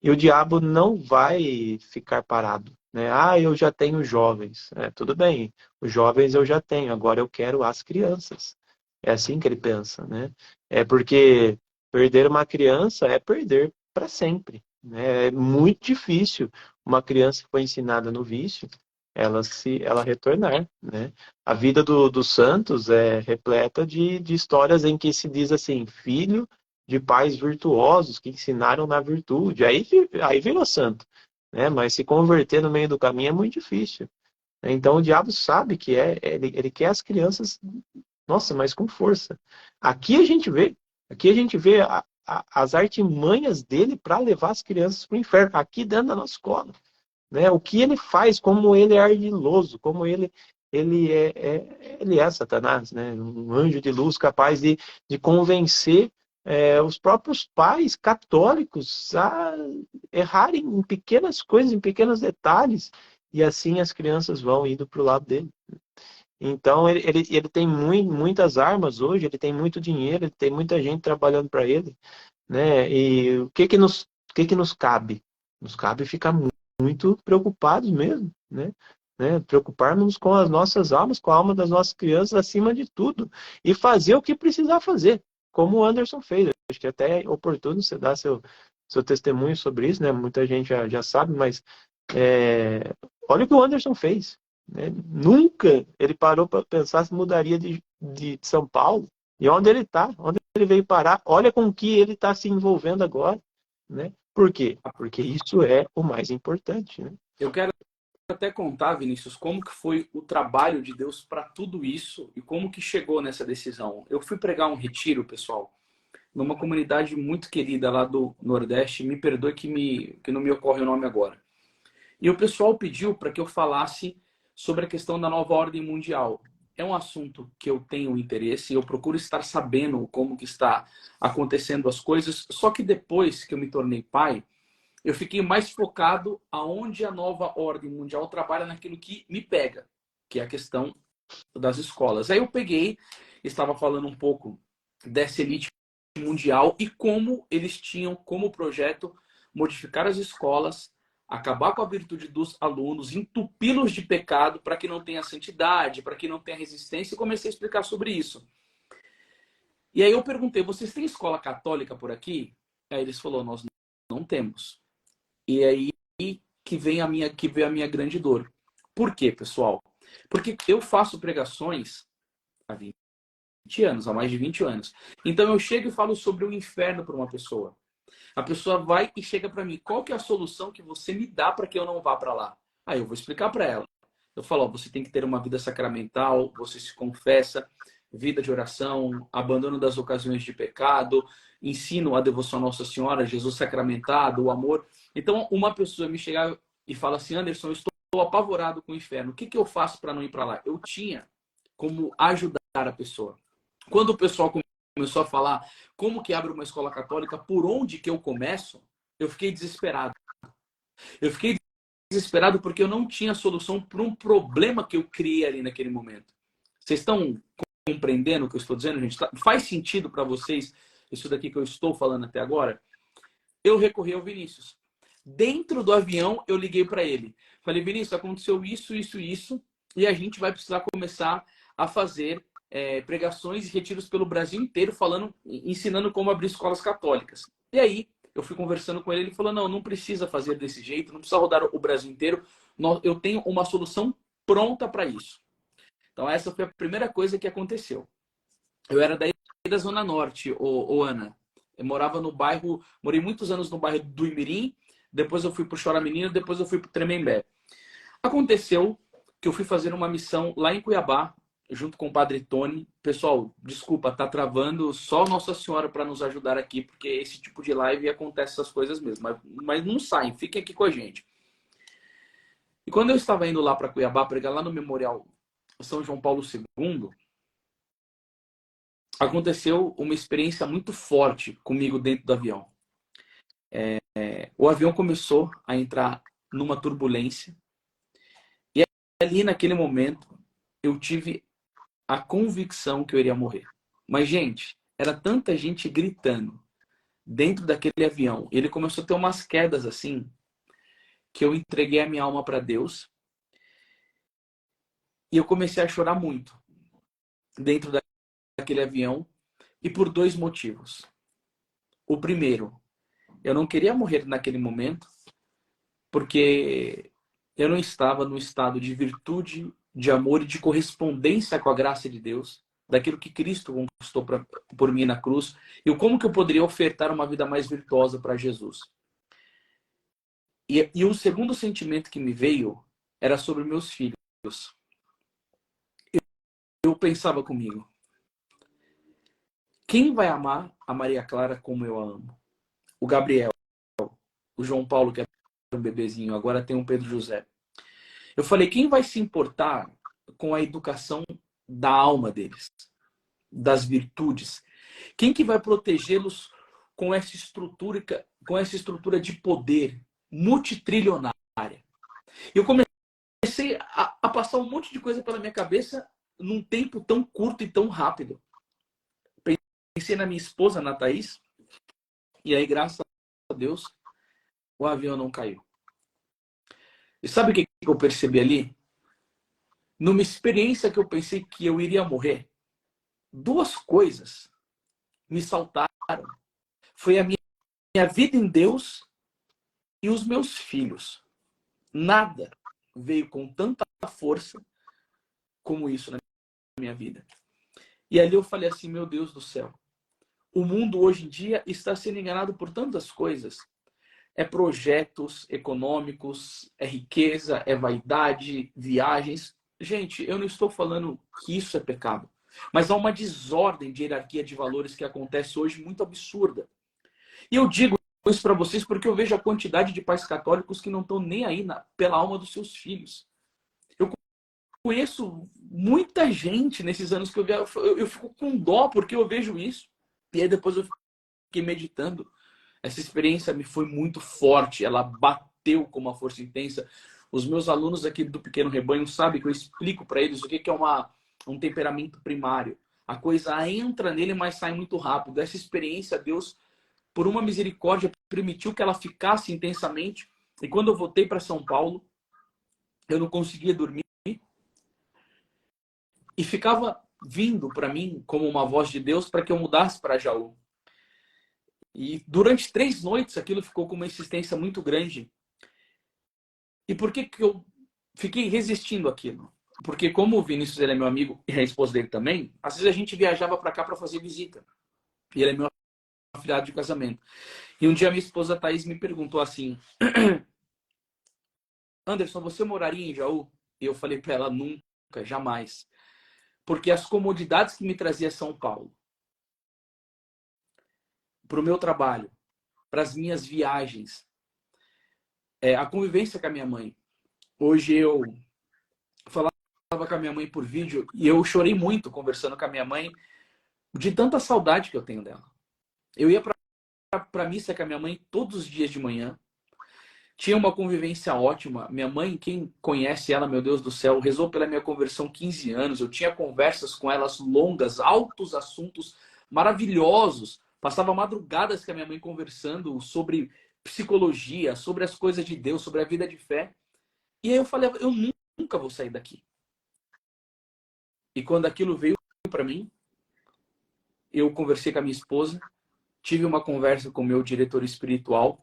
E o diabo não vai ficar parado, né? Ah, eu já tenho jovens. Tudo bem, os jovens eu já tenho, agora eu quero as crianças. É assim que ele pensa, né? É porque perder uma criança é perder para sempre, né? É muito difícil uma criança que foi ensinada no vício, ela retornar, né? A vida dos santos é repleta de histórias em que se diz assim, filho de pais virtuosos que ensinaram na virtude. Aí virou santo, né? Mas se converter no meio do caminho é muito difícil. Então o diabo sabe que ele quer as crianças, nossa, mas com força. Aqui a gente vê as artimanhas dele para levar as crianças para o inferno, aqui dentro da nossa escola, né? O que ele faz, como ele é ardiloso, como ele é Satanás, né? Um anjo de luz capaz de convencer os próprios pais católicos a errarem em pequenas coisas, em pequenos detalhes, e assim as crianças vão indo para o lado dele. Então ele tem muitas armas hoje, ele tem muito dinheiro, ele tem muita gente trabalhando para ele, né? E o que que nos cabe? Nos cabe ficar muito preocupados mesmo, né? Preocuparmos com as nossas almas, com a alma das nossas crianças acima de tudo. E fazer o que precisar fazer, como o Anderson fez. Acho que até é oportuno você dar seu testemunho sobre isso, né? Muita gente já sabe, mas olha o que o Anderson fez, né? Nunca ele parou para pensar se mudaria de São Paulo, E onde ele está, onde ele veio parar, olha com que ele está se envolvendo agora, né? Por quê? Porque isso é o mais importante, né? Eu quero até contar, Vinícius, como que foi o trabalho de Deus para tudo isso e como que chegou nessa decisão. Eu fui pregar um retiro, pessoal, numa comunidade muito querida lá do Nordeste. Me perdoe que não me ocorre o nome agora. E o pessoal pediu para que eu falasse sobre a questão da nova ordem mundial. É um assunto que eu tenho interesse, eu procuro estar sabendo como que está acontecendo as coisas, só que depois que eu me tornei pai, eu fiquei mais focado aonde a nova ordem mundial trabalha naquilo que me pega, que é a questão das escolas. Aí eu peguei, estava falando um pouco dessa elite mundial e como eles tinham como projeto modificar as escolas, acabar com a virtude dos alunos, entupi-los de pecado para que não tenha santidade, para que não tenha resistência, e comecei a explicar sobre isso. E aí eu perguntei, vocês têm escola católica por aqui? Aí eles falaram, nós não temos. E aí que vem a minha grande dor. Por quê, pessoal? Porque eu faço pregações há 20 anos, há mais de 20 anos. Então eu chego e falo sobre o inferno para uma pessoa. A pessoa vai e chega para mim, qual que é a solução que você me dá para que eu não vá para lá? Aí eu vou explicar para ela. Eu falo, ó, você tem que ter uma vida sacramental, você se confessa, vida de oração, abandono das ocasiões de pecado, ensino a devoção a Nossa Senhora, Jesus sacramentado, o amor. Então, uma pessoa me chega e fala assim, Anderson, eu estou apavorado com o inferno. O que que eu faço para não ir para lá? Eu tinha como ajudar a pessoa. Quando o pessoal começou a falar como que abre uma escola católica, por onde que eu começo, eu fiquei desesperado. Eu fiquei desesperado porque eu não tinha solução para um problema que eu criei ali naquele momento. Vocês estão compreendendo o que eu estou dizendo, gente? Faz sentido para vocês isso daqui que eu estou falando até agora? Eu recorri ao Vinícius. Dentro do avião, eu liguei para ele. Falei, Vinícius, aconteceu isso, isso, isso, e a gente vai precisar começar a fazer pregações e retiros pelo Brasil inteiro, ensinando como abrir escolas católicas. E aí, eu fui conversando com ele, ele falou, não precisa fazer desse jeito, não precisa rodar o Brasil inteiro, eu tenho uma solução pronta para isso. Então, essa foi a primeira coisa que aconteceu. Eu era daí da Zona Norte, Ana. Eu morava no bairro, morei muitos anos no bairro do Imirim, depois eu fui para o Chora-Menino, depois eu fui para o Tremembé. Aconteceu que eu fui fazer uma missão lá em Cuiabá, junto com o Padre Tony. Pessoal, desculpa, tá travando, só Nossa Senhora para nos ajudar aqui, porque esse tipo de live acontece essas coisas mesmo. Mas não saem, fiquem aqui com a gente. E quando eu estava indo lá para Cuiabá, pregar lá no Memorial São João Paulo II, aconteceu uma experiência muito forte comigo dentro do avião. O avião começou a entrar numa turbulência e ali naquele momento eu tive a convicção que eu iria morrer. Mas, gente, era tanta gente gritando dentro daquele avião. Ele começou a ter umas quedas assim que eu entreguei a minha alma para Deus e eu comecei a chorar muito dentro daquele avião e por dois motivos. O primeiro, eu não queria morrer naquele momento porque eu não estava no estado de virtude, de amor e de correspondência com a graça de Deus, daquilo que Cristo conquistou por mim na cruz, e como que eu poderia ofertar uma vida mais virtuosa para Jesus. E o segundo sentimento que me veio era sobre meus filhos. Eu pensava comigo, quem vai amar a Maria Clara como eu a amo? O Gabriel, o João Paulo, que era um bebezinho, agora tem um Pedro José. Eu falei, quem vai se importar com a educação da alma deles, das virtudes? Quem que vai protegê-los com essa estrutura de poder multitrilionária? Eu comecei a passar um monte de coisa pela minha cabeça num tempo tão curto e tão rápido. Pensei na minha esposa, na Thaís, e aí, graças a Deus, o avião não caiu. E sabe o que eu percebi ali? Numa experiência que eu pensei que eu iria morrer, duas coisas me saltaram. Foi a minha vida em Deus e os meus filhos. Nada veio com tanta força como isso na minha vida. E ali eu falei assim, meu Deus do céu, o mundo hoje em dia está sendo enganado por tantas coisas. É projetos econômicos, é riqueza, é vaidade, viagens. Gente, eu não estou falando que isso é pecado, mas há uma desordem de hierarquia de valores que acontece hoje muito absurda. E eu digo isso para vocês porque eu vejo a quantidade de pais católicos que não estão nem aí pela alma dos seus filhos. Eu conheço muita gente nesses anos que eu fico com dó porque eu vejo isso. E aí depois eu fiquei meditando. Essa experiência me foi muito forte, ela bateu com uma força intensa. Os meus alunos aqui do Pequeno Rebanho sabem que eu explico para eles o que é um temperamento primário. A coisa entra nele, mas sai muito rápido. Essa experiência, Deus, por uma misericórdia, permitiu que ela ficasse intensamente. E quando eu voltei para São Paulo, eu não conseguia dormir. E ficava vindo para mim como uma voz de Deus para que eu mudasse para Jaú. E durante 3 noites aquilo ficou com uma insistência muito grande. E por que eu fiquei resistindo àquilo? Porque como o Vinícius ele é meu amigo e a esposa dele também, às vezes a gente viajava para cá para fazer visita. E ele é meu afilhado de casamento. E um dia minha esposa Thaís me perguntou assim, Anderson, você moraria em Jaú? E eu falei para ela, nunca, jamais. Porque as comodidades que me trazia São Paulo, para o meu trabalho, para as minhas viagens, a convivência com a minha mãe. Hoje eu falava com a minha mãe por vídeo e eu chorei muito conversando com a minha mãe de tanta saudade que eu tenho dela. Eu ia para missa com a minha mãe todos os dias de manhã. Tinha uma convivência ótima. Minha mãe, quem conhece ela, meu Deus do céu, rezou pela minha conversão 15 anos. Eu tinha conversas com elas longas, altos assuntos maravilhosos. Passava madrugadas com a minha mãe conversando sobre psicologia, sobre as coisas de Deus, sobre a vida de fé. E aí eu falei, eu nunca vou sair daqui. E quando aquilo veio para mim, eu conversei com a minha esposa, tive uma conversa com o meu diretor espiritual,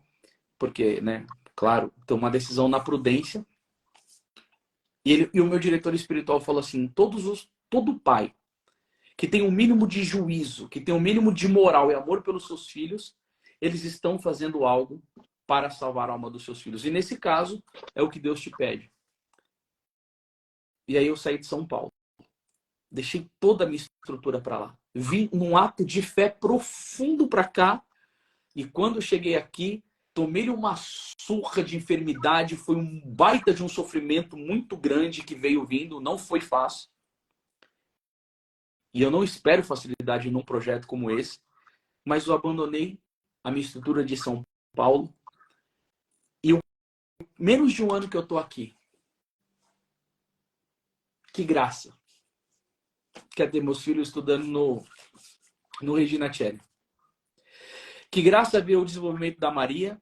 porque, né, claro, tomar uma decisão na prudência. E o meu diretor espiritual falou assim, todo pai que tem um mínimo de juízo, que tem um mínimo de moral e amor pelos seus filhos, eles estão fazendo algo para salvar a alma dos seus filhos. E nesse caso, é o que Deus te pede. E aí eu saí de São Paulo. Deixei toda a minha estrutura para lá. Vim num ato de fé profundo para cá. E quando eu cheguei aqui, tomei uma surra de enfermidade. Foi um baita de um sofrimento muito grande que veio vindo. Não foi fácil. E eu não espero facilidade num projeto como esse. Mas eu abandonei a minha estrutura de São Paulo. E menos de um ano que eu tô aqui. Que graça. Quer ter meus filhos estudando no Regina Coeli. Que graça ver o desenvolvimento da Maria,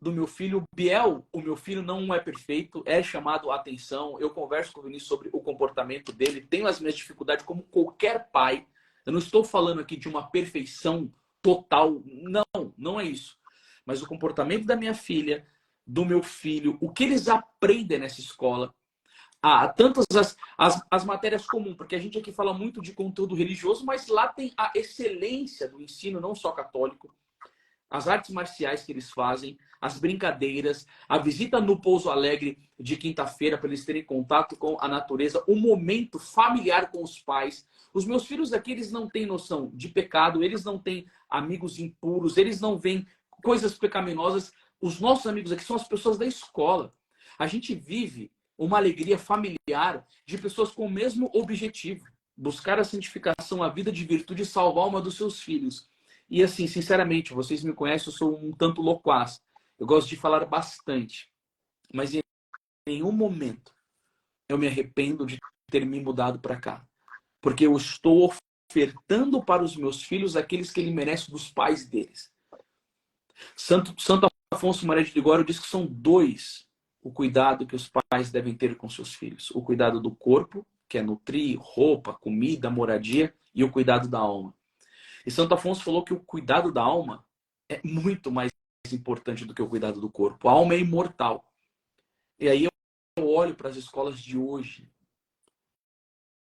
do meu filho. Biel, o meu filho não é perfeito, é chamado a atenção. Eu converso com o Vinícius sobre o comportamento dele. Tenho as minhas dificuldades como qualquer pai. Eu não estou falando aqui de uma perfeição total. Não, não é isso. Mas o comportamento da minha filha, do meu filho, o que eles aprendem nessa escola. Tantas as matérias comuns, porque a gente aqui fala muito de conteúdo religioso, mas lá tem a excelência do ensino, não só católico, as artes marciais que eles fazem, as brincadeiras, a visita no Pouso Alegre de quinta-feira para eles terem contato com a natureza, o momento familiar com os pais. Os meus filhos aqui, eles não têm noção de pecado, eles não têm amigos impuros, eles não veem coisas pecaminosas. Os nossos amigos aqui são as pessoas da escola. A gente vive uma alegria familiar de pessoas com o mesmo objetivo, buscar a santificação, a vida de virtude e salvar uma dos seus filhos. E assim, sinceramente, vocês me conhecem, eu sou um tanto loquaz. Eu gosto de falar bastante. Mas em nenhum momento eu me arrependo de ter me mudado para cá. Porque eu estou ofertando para os meus filhos aqueles que ele merece dos pais deles. Santo Afonso Maria de Ligório diz que são 2 o cuidado que os pais devem ter com seus filhos. O cuidado do corpo, que é nutrir, roupa, comida, moradia, e o cuidado da alma. E Santo Afonso falou que o cuidado da alma é muito mais importante do que o cuidado do corpo. A alma é imortal. E aí eu olho para as escolas de hoje.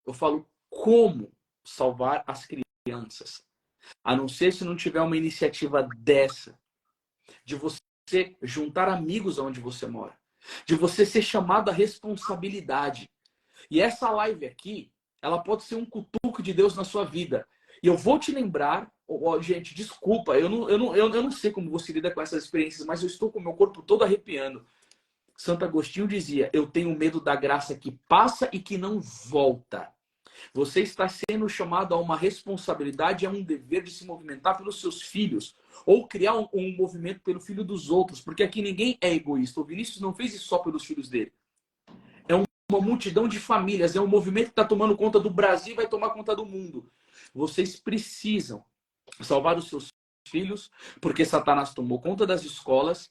Eu falo, como salvar as crianças. A não ser se não tiver uma iniciativa dessa, de você juntar amigos onde você mora, de você ser chamado à responsabilidade. E essa live aqui, ela pode ser um cutuco de Deus na sua vida. E eu vou te lembrar, gente, desculpa, eu não sei como você lida com essas experiências, mas eu estou com o meu corpo todo arrepiando. Santo Agostinho dizia, eu tenho medo da graça que passa e que não volta. Você está sendo chamado a uma responsabilidade, a um dever de se movimentar pelos seus filhos. Ou criar um movimento pelo filho dos outros. Porque aqui ninguém é egoísta. O Vinícius não fez isso só pelos filhos dele. É uma multidão de famílias. É um movimento que está tomando conta do Brasil e vai tomar conta do mundo. Vocês precisam salvar os seus filhos, porque Satanás tomou conta das escolas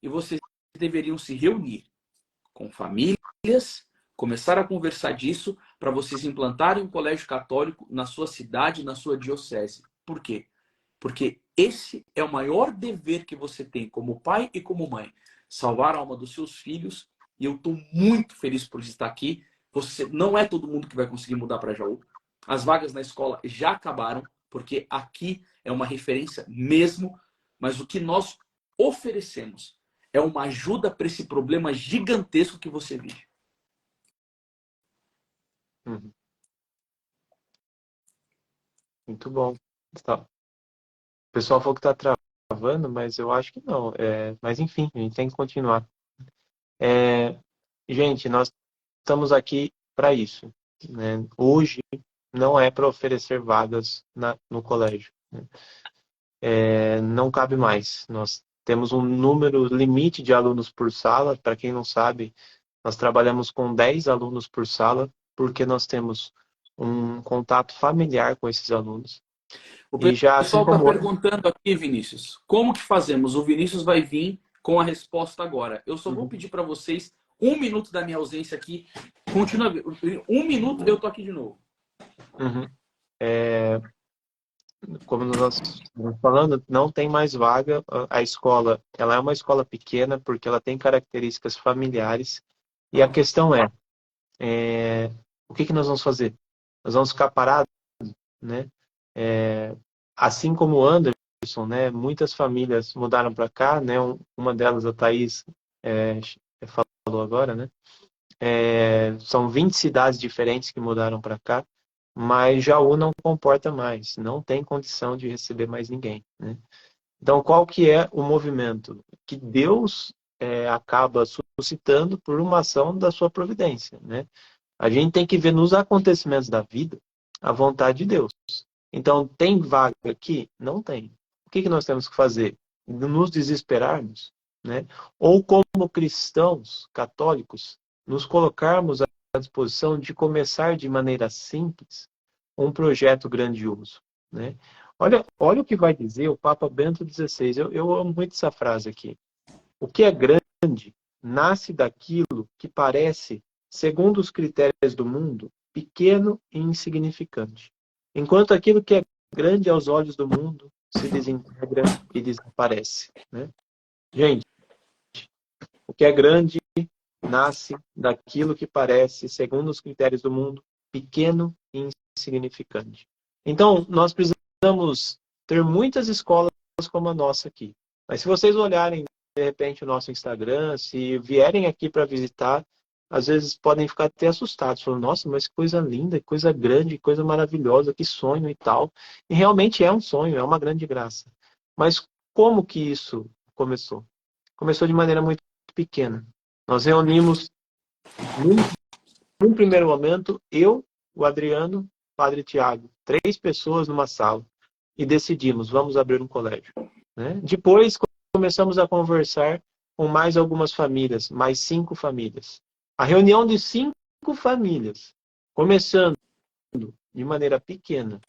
e vocês deveriam se reunir com famílias, começar a conversar disso para vocês implantarem um colégio católico na sua cidade, na sua diocese. Por quê? Porque esse é o maior dever que você tem como pai e como mãe. Salvar a alma dos seus filhos. E eu estou muito feliz por estar aqui. Você não é todo mundo que vai conseguir mudar para Jaú. As vagas na escola já acabaram, porque aqui é uma referência mesmo. Mas o que nós oferecemos é uma ajuda para esse problema gigantesco que você vive. Uhum. Muito bom. Tá. O pessoal falou que está travando, mas eu acho que não. Mas enfim, a gente tem que continuar. Gente, nós estamos aqui para isso, né? Hoje não é para oferecer vagas no colégio, né? Não cabe mais. Nós temos um número limite de alunos por sala. Para quem não sabe, nós trabalhamos com 10 alunos por sala, porque nós temos um contato familiar com esses alunos. O E já assim pessoal está como... perguntando aqui, Vinícius, como que fazemos? O Vinícius vai vir com a resposta agora. Eu só vou pedir para vocês 1 minuto da minha ausência aqui. Continua. 1 minuto, eu tô aqui de novo. Uhum. Como nós estamos falando, não tem mais vaga. A escola, ela é uma escola pequena porque ela tem características familiares. E a questão o que nós vamos fazer? Nós vamos ficar parados, né? Assim como o Anderson, né? Muitas famílias mudaram para cá, né? Uma delas, a Thaís, falou agora, né? São 20 cidades diferentes que mudaram para cá, mas Jaú não comporta mais, não tem condição de receber mais ninguém, né? Então, qual que é o movimento? Que Deus acaba suscitando por uma ação da sua providência, né? A gente tem que ver nos acontecimentos da vida a vontade de Deus. Então, tem vaga aqui? Não tem. O que nós temos que fazer? Nos desesperarmos, né? Ou como cristãos católicos, nos colocarmos à disposição de começar de maneira simples um projeto grandioso, né? Olha o que vai dizer o Papa Bento XVI. Eu amo muito essa frase aqui. O que é grande nasce daquilo que parece, segundo os critérios do mundo, pequeno e insignificante. Enquanto aquilo que é grande aos olhos do mundo se desintegra e desaparece, né? Gente, o que é grande nasce daquilo que parece, segundo os critérios do mundo, pequeno e insignificante. Então, nós precisamos ter muitas escolas como a nossa aqui. Mas se vocês olharem, de repente, o nosso Instagram, se vierem aqui para visitar, às vezes podem ficar até assustados, falando, nossa, mas que coisa linda, que coisa grande, que coisa maravilhosa, que sonho e tal. E realmente é um sonho, é uma grande graça. Mas como que isso começou? Começou de maneira muito pequena. Nós reunimos, num primeiro momento, eu, o Adriano, o Padre Tiago, 3 pessoas numa sala, e decidimos, vamos abrir um colégio, né? Depois começamos a conversar com mais algumas famílias, mais 5 famílias. A reunião de 5 famílias, começando de maneira pequena,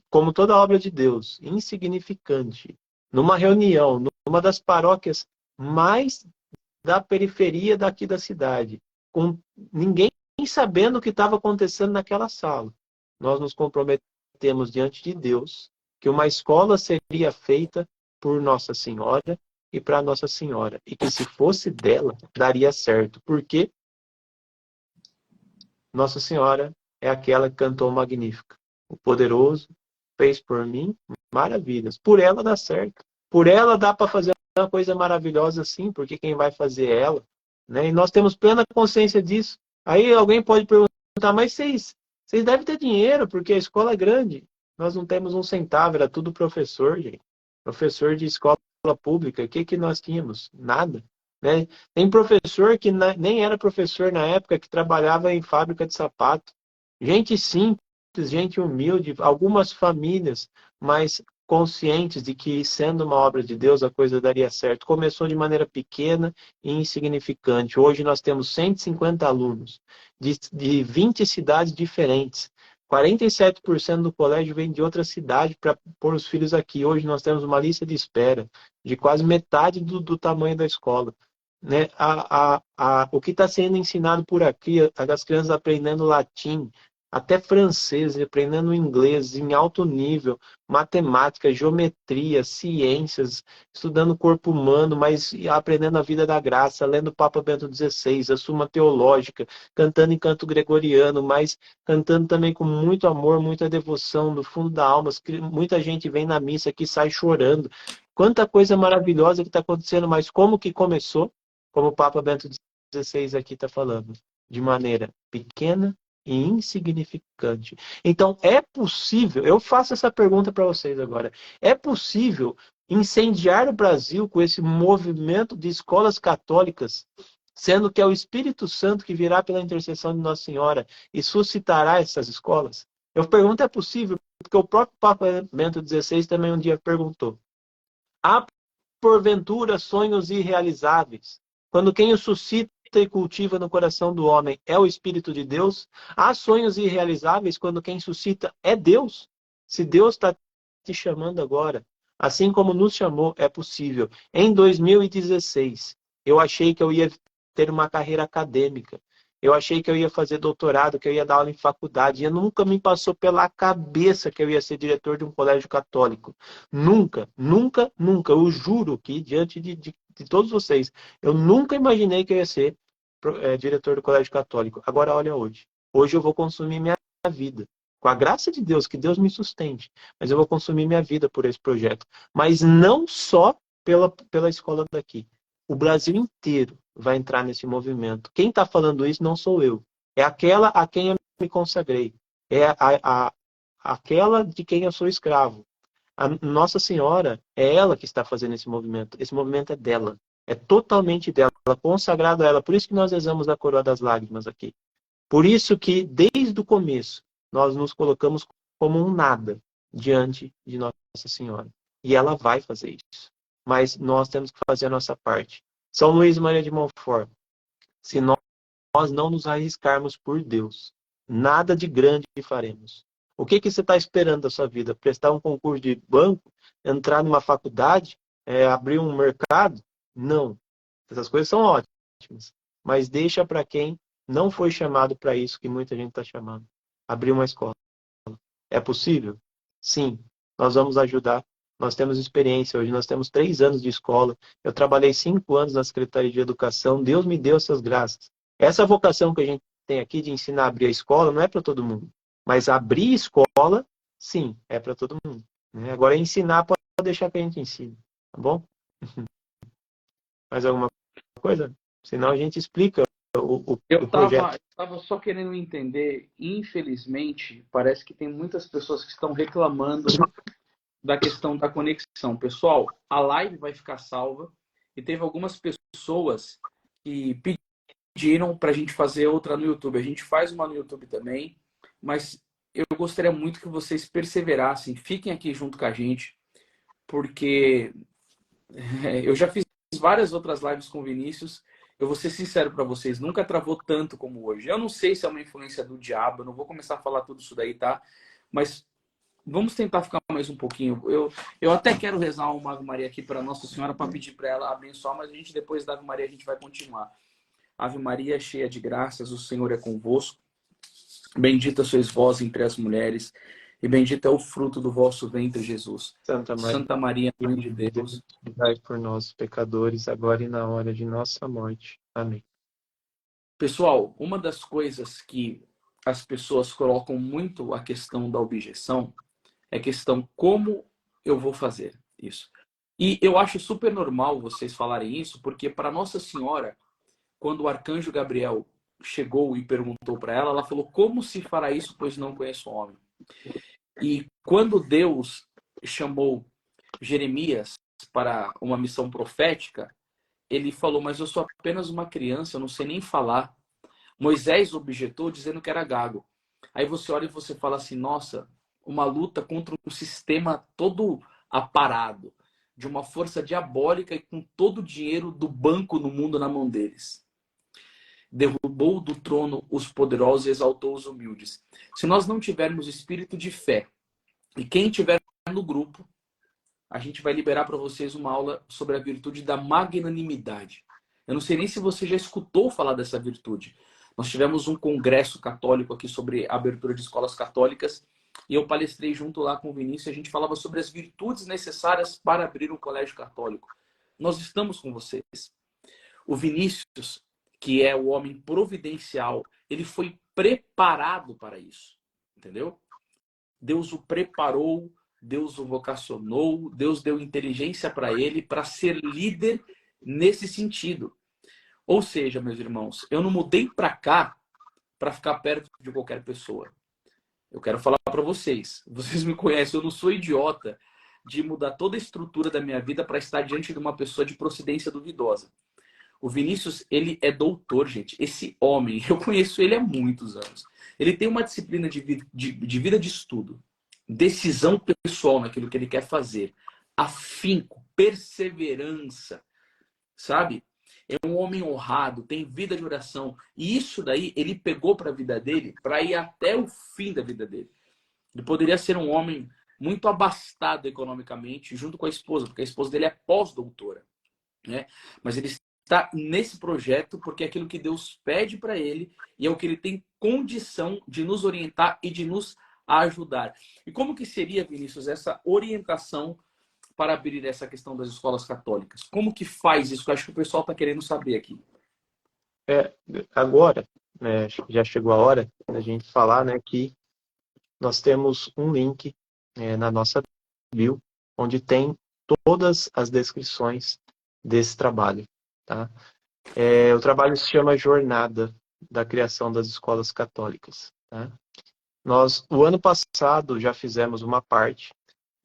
como toda obra de Deus, insignificante, numa reunião, numa das paróquias mais da periferia daqui da cidade, com ninguém sabendo o que estava acontecendo naquela sala. Nós nos comprometemos diante de Deus que uma escola seria feita por Nossa Senhora e para Nossa Senhora. E que se fosse dela, daria certo. Porque Nossa Senhora é aquela que cantou Magnífica. O poderoso fez por mim maravilhas. Por ela dá certo. Por ela dá para fazer uma coisa maravilhosa assim, porque quem vai fazer é ela, né? E nós temos plena consciência disso. Aí alguém pode perguntar, mas vocês devem ter dinheiro, porque a escola é grande. Nós não temos um centavo, era tudo professor, gente. Professor de escola pública. O que que nós tínhamos? Nada. Né? Tem professor que nem era professor na época, que trabalhava em fábrica de sapato. Gente simples, gente humilde, algumas famílias, mas conscientes de que, sendo uma obra de Deus, a coisa daria certo. Começou de maneira pequena e insignificante. Hoje nós temos 150 alunos de 20 cidades diferentes. 47% do colégio vem de outra cidade para pôr os filhos aqui. Hoje nós temos uma lista de espera de quase metade do tamanho da escola. Né? O que está sendo ensinado por aqui, as crianças aprendendo latim, até francês, aprendendo inglês em alto nível, matemática, geometria, ciências, estudando o corpo humano, mas aprendendo a vida da graça, lendo o Papa Bento XVI, a Suma Teológica, cantando em canto gregoriano, mas cantando também com muito amor, muita devoção, do fundo da alma. Muita gente vem na missa aqui e sai chorando. Quanta coisa maravilhosa que está acontecendo, mas como que começou? Como o Papa Bento XVI aqui está falando, de maneira pequena e insignificante. Então, é possível, eu faço essa pergunta para vocês agora, é possível incendiar o Brasil com esse movimento de escolas católicas, sendo que é o Espírito Santo que virá pela intercessão de Nossa Senhora e suscitará essas escolas? Eu pergunto, é possível? Porque o próprio Papa Bento XVI também um dia perguntou: há porventura sonhos irrealizáveis, quando quem os suscita e cultiva no coração do homem é o Espírito de Deus? Há sonhos irrealizáveis quando quem suscita é Deus? Se Deus está te chamando agora, assim como nos chamou, é possível. Em 2016, eu achei que eu ia ter uma carreira acadêmica. Eu achei que eu ia fazer doutorado, que eu ia dar aula em faculdade. E nunca me passou pela cabeça que eu ia ser diretor de um colégio católico. Nunca, nunca, nunca. Eu juro que, diante de todos vocês, eu nunca imaginei que eu ia ser diretor do colégio católico. Agora, olha hoje. Hoje eu vou consumir minha vida. Com a graça de Deus, que Deus me sustente. Mas eu vou consumir minha vida por esse projeto. Mas não só pela escola daqui. O Brasil inteiro vai entrar nesse movimento. Quem está falando isso não sou eu. É aquela a quem eu me consagrei. É aquela de quem eu sou escravo. A Nossa Senhora é ela que está fazendo esse movimento. Esse movimento é dela. É totalmente dela, consagrado a ela. Por isso que nós rezamos a coroa das lágrimas aqui. Por isso que, desde o começo, nós nos colocamos como um nada diante de Nossa Senhora. E ela vai fazer isso. Mas nós temos que fazer a nossa parte. São Luís Maria de Montfort: se nós não nos arriscarmos por Deus, nada de grande faremos. O que você está esperando da sua vida? Prestar um concurso de banco? Entrar numa faculdade? Abrir um mercado? Não. Essas coisas são ótimas. Mas deixa para quem não foi chamado para isso, que muita gente está chamando. Abrir uma escola. É possível? Sim. Nós vamos ajudar. Nós temos experiência hoje. Nós temos 3 anos de escola. Eu trabalhei 5 anos na Secretaria de Educação. Deus me deu essas graças. Essa vocação que a gente tem aqui de ensinar a abrir a escola não é para todo mundo. Mas abrir escola, sim, é para todo mundo. Né? Agora, ensinar pode deixar que a gente ensine. Tá bom? Mais alguma coisa? Senão a gente explica Eu o projeto. estava só querendo entender, infelizmente, parece que tem muitas pessoas que estão reclamando da questão da conexão. Pessoal, a live vai ficar salva e teve algumas pessoas que pediram para a gente fazer outra no YouTube. A gente faz uma no YouTube também, mas eu gostaria muito que vocês perseverassem, fiquem aqui junto com a gente, porque eu já fiz várias outras lives com o Vinícius. Eu vou ser sincero para vocês, nunca travou tanto como hoje. Eu não sei se é uma influência do diabo, eu não vou começar a falar tudo isso daí, tá? Mas vamos tentar ficar mais um pouquinho. Eu até quero rezar uma Ave Maria aqui para Nossa Senhora, para pedir para ela abençoar, mas a gente, depois da Ave Maria, a gente vai continuar. Ave Maria, cheia de graças, o Senhor é convosco. Bendita sois vós entre as mulheres, e bendito é o fruto do vosso ventre, Jesus. Santa Maria, Mãe de Deus, rogai por nós, pecadores, agora e na hora de nossa morte. Amém. Pessoal, uma das coisas que as pessoas colocam muito a questão da objeção é a questão como eu vou fazer isso. E eu acho super normal vocês falarem isso, porque para Nossa Senhora, quando o arcanjo Gabriel chegou e perguntou para ela, ela falou: como se fará isso, pois não conheço o homem? E quando Deus chamou Jeremias para uma missão profética, ele falou: mas eu sou apenas uma criança, eu não sei nem falar. Moisés objetou dizendo que era gago. Aí você olha e você fala assim: nossa, uma luta contra um sistema todo aparado, de uma força diabólica e com todo o dinheiro do banco no mundo na mão deles. Derrubou do trono os poderosos e exaltou os humildes. Se nós não tivermos espírito de fé, e quem tiver no grupo, a gente vai liberar para vocês uma aula sobre a virtude da magnanimidade. Eu não sei nem se você já escutou falar dessa virtude. Nós tivemos um congresso católico aqui sobre a abertura de escolas católicas e eu palestrei junto lá com o Vinícius e a gente falava sobre as virtudes necessárias para abrir um colégio católico. Nós estamos com vocês. O Vinícius, que é o homem providencial, ele foi preparado para isso. Entendeu? Deus o preparou, Deus o vocacionou, Deus deu inteligência para ele para ser líder nesse sentido. Ou seja, meus irmãos, eu não mudei para cá para ficar perto de qualquer pessoa. Eu quero falar para vocês. Vocês me conhecem, eu não sou idiota de mudar toda a estrutura da minha vida para estar diante de uma pessoa de procedência duvidosa. O Vinícius, ele é doutor, gente. Esse homem, eu conheço ele há muitos anos. Ele tem uma disciplina de vida de estudo, decisão pessoal naquilo que ele quer fazer, afinco, perseverança, sabe? É um homem honrado, tem vida de oração. E isso daí ele pegou para a vida dele para ir até o fim da vida dele. Ele poderia ser um homem muito abastado economicamente, junto com a esposa, porque a esposa dele é pós-doutora, né? Mas ele está nesse projeto porque é aquilo que Deus pede para ele e é o que ele tem condição de nos orientar e de nos ajudar. E como que seria, Vinícius, essa orientação para abrir essa questão das escolas católicas? Como que faz isso? Eu acho que o pessoal está querendo saber aqui. Agora, né, já chegou a hora da gente falar, né, que nós temos um link na nossa bio, onde tem todas as descrições desse trabalho. Tá? O trabalho se chama Jornada da Criação das Escolas Católicas. Tá? Nós, o ano passado, já fizemos uma parte,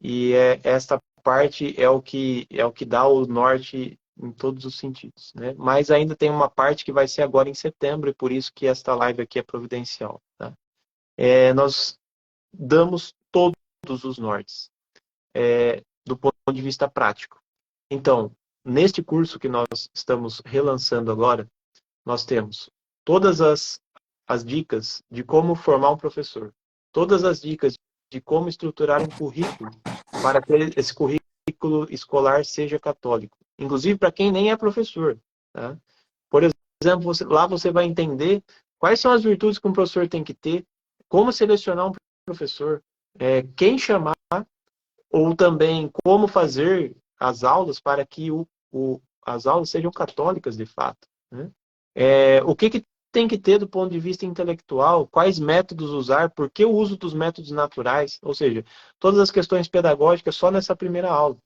e esta parte é o que dá o norte em todos os sentidos. Né? Mas ainda tem uma parte que vai ser agora em setembro, e por isso que esta live aqui é providencial. Tá? Nós damos todos os nortes, do ponto de vista prático. Então, neste curso que nós estamos relançando agora, nós temos todas as dicas de como formar um professor, todas as dicas de como estruturar um currículo para que esse currículo escolar seja católico, inclusive para quem nem é professor. Tá? Por exemplo, lá você vai entender quais são as virtudes que um professor tem que ter, como selecionar um professor, quem chamar, ou também como fazer as aulas para que as aulas sejam católicas de fato. Né? O que tem que ter do ponto de vista intelectual, quais métodos usar, por que o uso dos métodos naturais, ou seja, todas as questões pedagógicas só nessa primeira aula.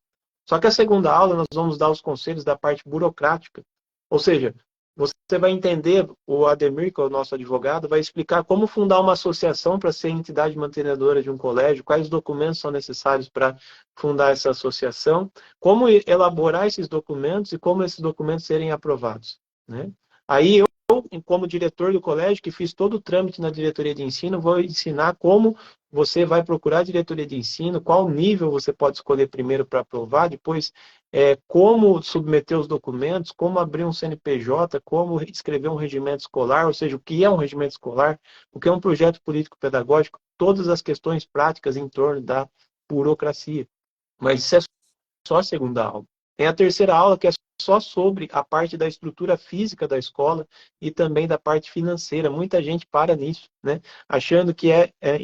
Só que a segunda aula nós vamos dar os conselhos da parte burocrática, ou seja, você vai entender, o Ademir, que é o nosso advogado, vai explicar como fundar uma associação para ser entidade mantenedora de um colégio, quais documentos são necessários para fundar essa associação, como elaborar esses documentos e como esses documentos serem aprovados. Né? Aí eu, como diretor do colégio, que fiz todo o trâmite na diretoria de ensino, vou ensinar como você vai procurar a diretoria de ensino, qual nível você pode escolher primeiro para aprovar, depois como submeter os documentos, como abrir um CNPJ, como escrever um regimento escolar, ou seja, o que é um regimento escolar, o que é um projeto político-pedagógico, todas as questões práticas em torno da burocracia. Mas isso é só a segunda aula. Tem a terceira aula, que é só sobre a parte da estrutura física da escola e também da parte financeira. Muita gente para nisso, né? Achando que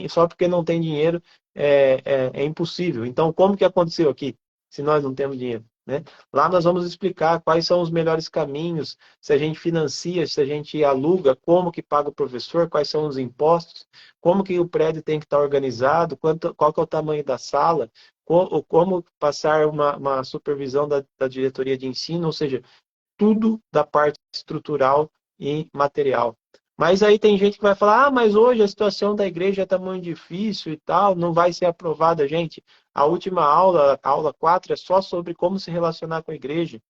só porque não tem dinheiro é impossível. Então, como que aconteceu aqui, se nós não temos dinheiro? né? Lá nós vamos explicar quais são os melhores caminhos, se a gente financia, se a gente aluga, como que paga o professor, quais são os impostos, como que o prédio tem que estar organizado, qual que é o tamanho da sala, como passar uma supervisão da diretoria de ensino, ou seja, tudo da parte estrutural e material. Mas aí tem gente que vai falar, mas hoje a situação da igreja está muito difícil e tal, não vai ser aprovada. Gente, a última aula, a aula 4, é só sobre como se relacionar com a igreja.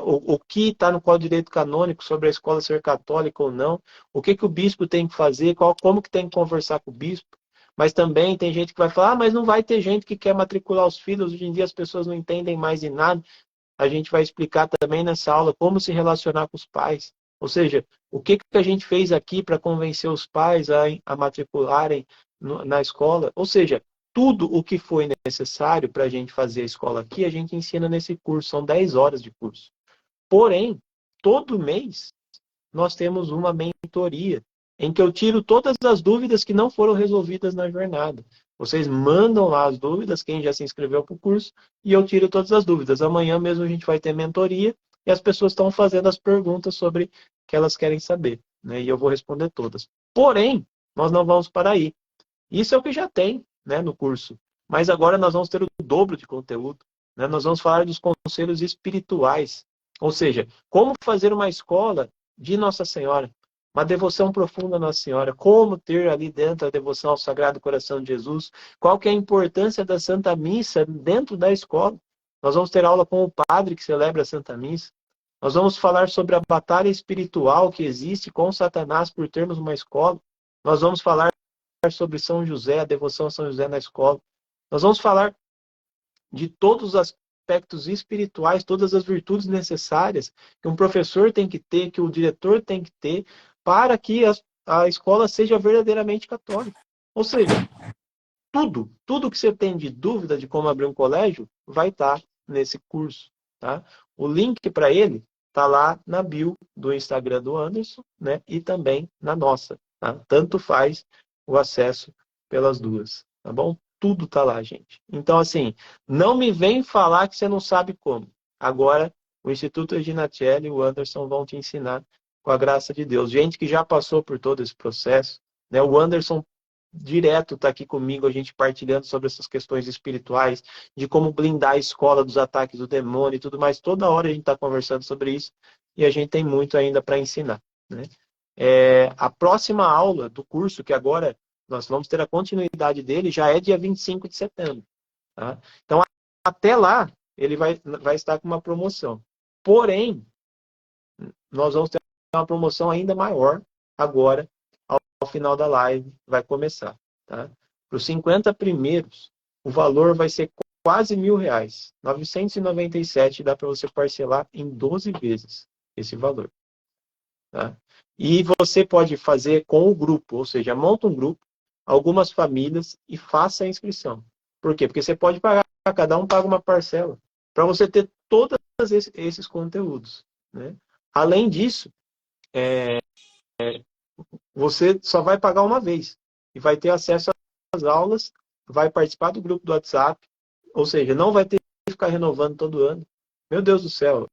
O que está no Código de Direito Canônico sobre a escola ser católica ou não, o que o bispo tem que fazer, como que tem que conversar com o bispo. Mas também tem gente que vai falar, mas não vai ter gente que quer matricular os filhos, hoje em dia as pessoas não entendem mais de nada. A gente vai explicar também nessa aula como se relacionar com os pais. Ou seja, o que a gente fez aqui para convencer os pais a matricularem na escola. Ou seja, tudo o que foi necessário para a gente fazer a escola aqui, a gente ensina nesse curso. São 10 horas de curso. Porém, todo mês, nós temos uma mentoria em que eu tiro todas as dúvidas que não foram resolvidas na jornada. Vocês mandam lá as dúvidas, quem já se inscreveu para o curso, e eu tiro todas as dúvidas. Amanhã mesmo a gente vai ter mentoria e as pessoas estão fazendo as perguntas sobre o que elas querem saber, né? E eu vou responder todas. Porém, nós não vamos parar aí. Isso é o que já tem, né, no curso. Mas agora nós vamos ter o dobro de conteúdo, né? Nós vamos falar dos conselhos espirituais. Ou seja, como fazer uma escola de Nossa Senhora, uma devoção profunda a Nossa Senhora, como ter ali dentro a devoção ao Sagrado Coração de Jesus, qual que é a importância da Santa Missa dentro da escola. Nós vamos ter aula com o padre que celebra a Santa Missa. Nós vamos falar sobre a batalha espiritual que existe com Satanás por termos uma escola. Nós vamos falar sobre São José, a devoção a São José na escola. Nós vamos falar de todos os aspectos espirituais, todas as virtudes necessárias que um professor tem que ter, que o diretor tem que ter, para que a escola seja verdadeiramente católica. Ou seja, tudo que você tem de dúvida de como abrir um colégio, vai estar nesse curso. Tá? O link para ele está lá na bio do Instagram do Anderson, né? E também na nossa. Tá? Tanto faz o acesso pelas duas. Tá bom? Tudo tá lá, gente. Então, assim, não me vem falar que você não sabe como. Agora, o Instituto Reginatelli e o Anderson vão te ensinar com a graça de Deus. Gente que já passou por todo esse processo, né? O Anderson direto está aqui comigo, a gente partilhando sobre essas questões espirituais, de como blindar a escola dos ataques do demônio e tudo mais. Toda hora a gente está conversando sobre isso e a gente tem muito ainda para ensinar, né? A próxima aula do curso, que agora nós vamos ter a continuidade dele, já é dia 25 de setembro. Tá? Então, até lá, ele vai estar com uma promoção. Porém, nós vamos ter uma promoção ainda maior agora, ao final da live, vai começar. Tá? Para os 50 primeiros, o valor vai ser quase R$ 1.000. 997 dá para você parcelar em 12 vezes esse valor. Tá? E você pode fazer com o grupo, ou seja, monta um grupo, algumas famílias e faça a inscrição. Por quê? Porque você pode pagar, cada um paga uma parcela, para você ter todos esses conteúdos. Né? Além disso, você só vai pagar uma vez e vai ter acesso às aulas, vai participar do grupo do WhatsApp, ou seja, não vai ter que ficar renovando todo ano. Meu Deus do céu,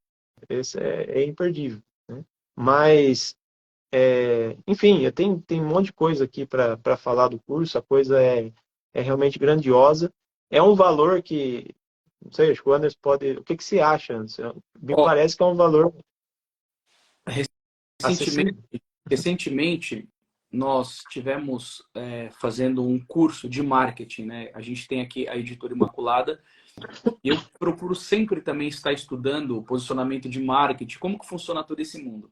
esse é imperdível. Né? Mas enfim, tem um monte de coisa aqui para falar do curso, a coisa é realmente grandiosa. É um valor que, não sei, acho que o Anderson pode... O que você acha, Anderson? Me Ó, parece que é um valor recentemente, acessível. recentemente nós tivemos fazendo um curso de marketing, né? A gente tem aqui a Editora Imaculada e eu procuro sempre também estar estudando o posicionamento de marketing, como que funciona todo esse mundo.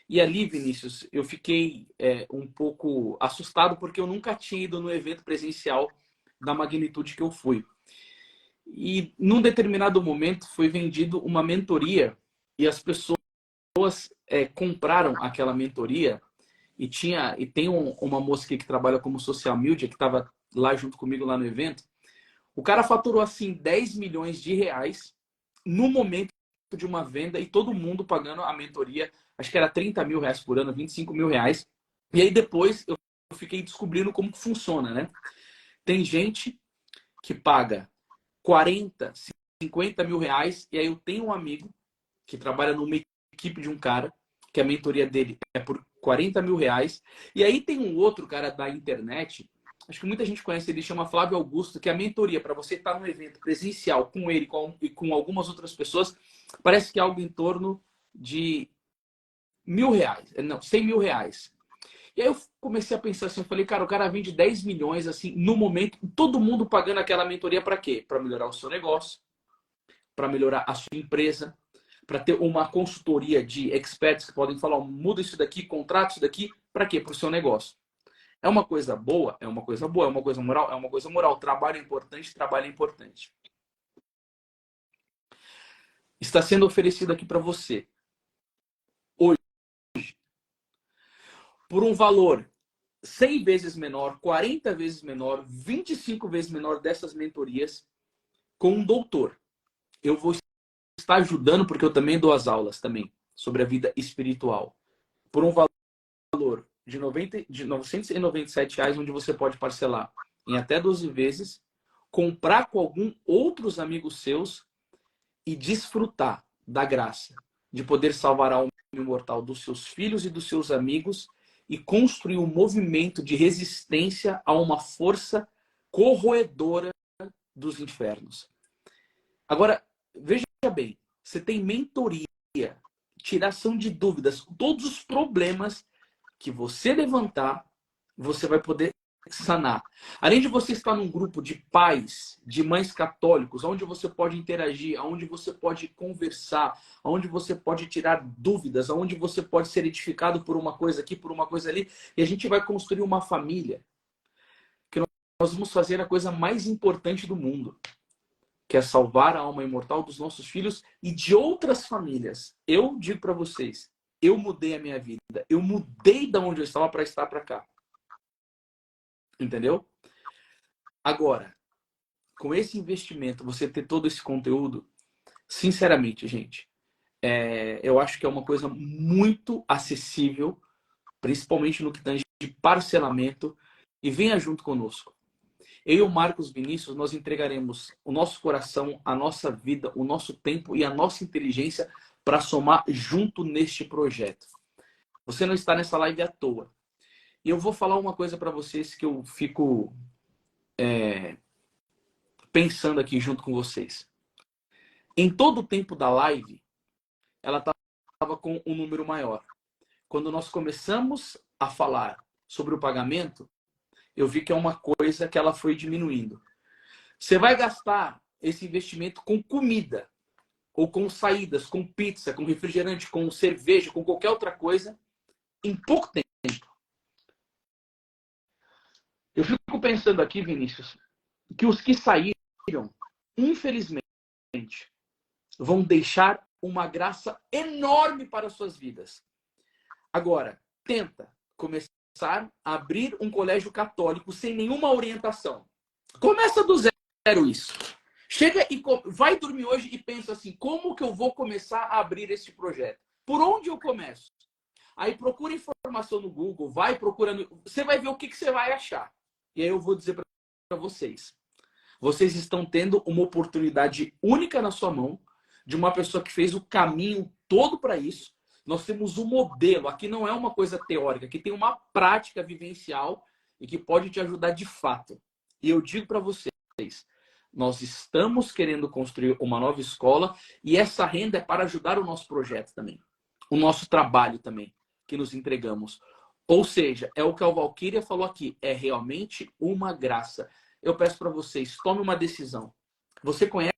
E ali, Vinícius, eu fiquei um pouco assustado porque eu nunca tinha ido no evento presencial da magnitude que eu fui. E num determinado momento foi vendido uma mentoria e as pessoas compraram aquela mentoria e tem uma moça aqui que trabalha como social media que estava lá junto comigo lá no evento. O cara faturou assim 10 milhões de reais no momento de uma venda e todo mundo pagando a mentoria. Acho que era 30 mil reais por ano, 25 mil reais. E aí depois eu fiquei descobrindo como que funciona, né? Tem gente que paga 40, 50 mil reais, e aí eu tenho um amigo que trabalha numa equipe de um cara, que a mentoria dele é por 40 mil reais. E aí tem um outro cara da internet, acho que muita gente conhece, ele chama Flávio Augusto, que a mentoria, para você estar num evento presencial com ele e com algumas outras pessoas, parece que é algo em torno de R$ 1.000, não, 100 mil reais. E aí eu comecei a pensar assim, eu falei, cara, o cara vende 10 milhões, assim, no momento, todo mundo pagando aquela mentoria para quê? Para melhorar o seu negócio, para melhorar a sua empresa, para ter uma consultoria de experts que podem falar, muda isso daqui, contrata isso daqui, para quê? Para o seu negócio. É uma coisa boa? É uma coisa boa. É uma coisa moral? É uma coisa moral. Trabalho é importante, trabalho é importante. Está sendo oferecido aqui para você, hoje, por um valor 100 vezes menor, 40 vezes menor, 25 vezes menor dessas mentorias, com um doutor. Eu vou estar ajudando, porque eu também dou as aulas também, sobre a vida espiritual. Por um valor de R$ 997, onde você pode parcelar em até 12 vezes, comprar com algum outros amigos seus e desfrutar da graça de poder salvar a alma imortal dos seus filhos e dos seus amigos e construir um movimento de resistência a uma força corroedora dos infernos. Agora, veja bem, você tem mentoria, tiração de dúvidas, todos os problemas que você levantar, você vai poder sanar. Além de você estar num grupo de pais, de mães católicos, onde você pode interagir, onde você pode conversar, onde você pode tirar dúvidas, onde você pode ser edificado por uma coisa aqui, por uma coisa ali, e a gente vai construir uma família. Que nós vamos fazer a coisa mais importante do mundo, que é salvar a alma imortal dos nossos filhos e de outras famílias. Eu digo para vocês, eu mudei a minha vida. Eu mudei de onde eu estava para estar para cá. Entendeu? Agora, com esse investimento, você ter todo esse conteúdo, sinceramente, gente, eu acho que é uma coisa muito acessível, principalmente no que tange de parcelamento, e venha junto conosco. Eu e o Marcos Vinícius, nós entregaremos o nosso coração, a nossa vida, o nosso tempo e a nossa inteligência para somar junto neste projeto. Você não está nessa live à toa. E eu vou falar uma coisa para vocês que eu fico pensando aqui junto com vocês. Em todo o tempo da live, ela estava com um número maior. Quando nós começamos a falar sobre o pagamento, eu vi que é uma coisa que ela foi diminuindo. Você vai gastar esse investimento com comida, ou com saídas, com pizza, com refrigerante, com cerveja, com qualquer outra coisa, em pouco tempo. Eu fico pensando aqui, Vinícius, que os que saíram, infelizmente, vão deixar uma graça enorme para suas vidas. Agora, tenta começar a abrir um colégio católico sem nenhuma orientação. Começa do zero isso. Chega e vai dormir hoje e pensa assim, como que eu vou começar a abrir este projeto? Por onde eu começo? Aí procura informação no Google, vai procurando, você vai ver o que você vai achar. E aí eu vou dizer para vocês. Vocês estão tendo uma oportunidade única na sua mão, de uma pessoa que fez o caminho todo para isso. Nós temos um modelo, aqui não é uma coisa teórica, aqui tem uma prática vivencial e que pode te ajudar de fato. E eu digo para vocês, nós estamos querendo construir uma nova escola e essa renda é para ajudar o nosso projeto também, o nosso trabalho também, que nos entregamos. Ou seja, é o que a Valquíria falou aqui, é realmente uma graça. Eu peço para vocês, tome uma decisão. Você conhece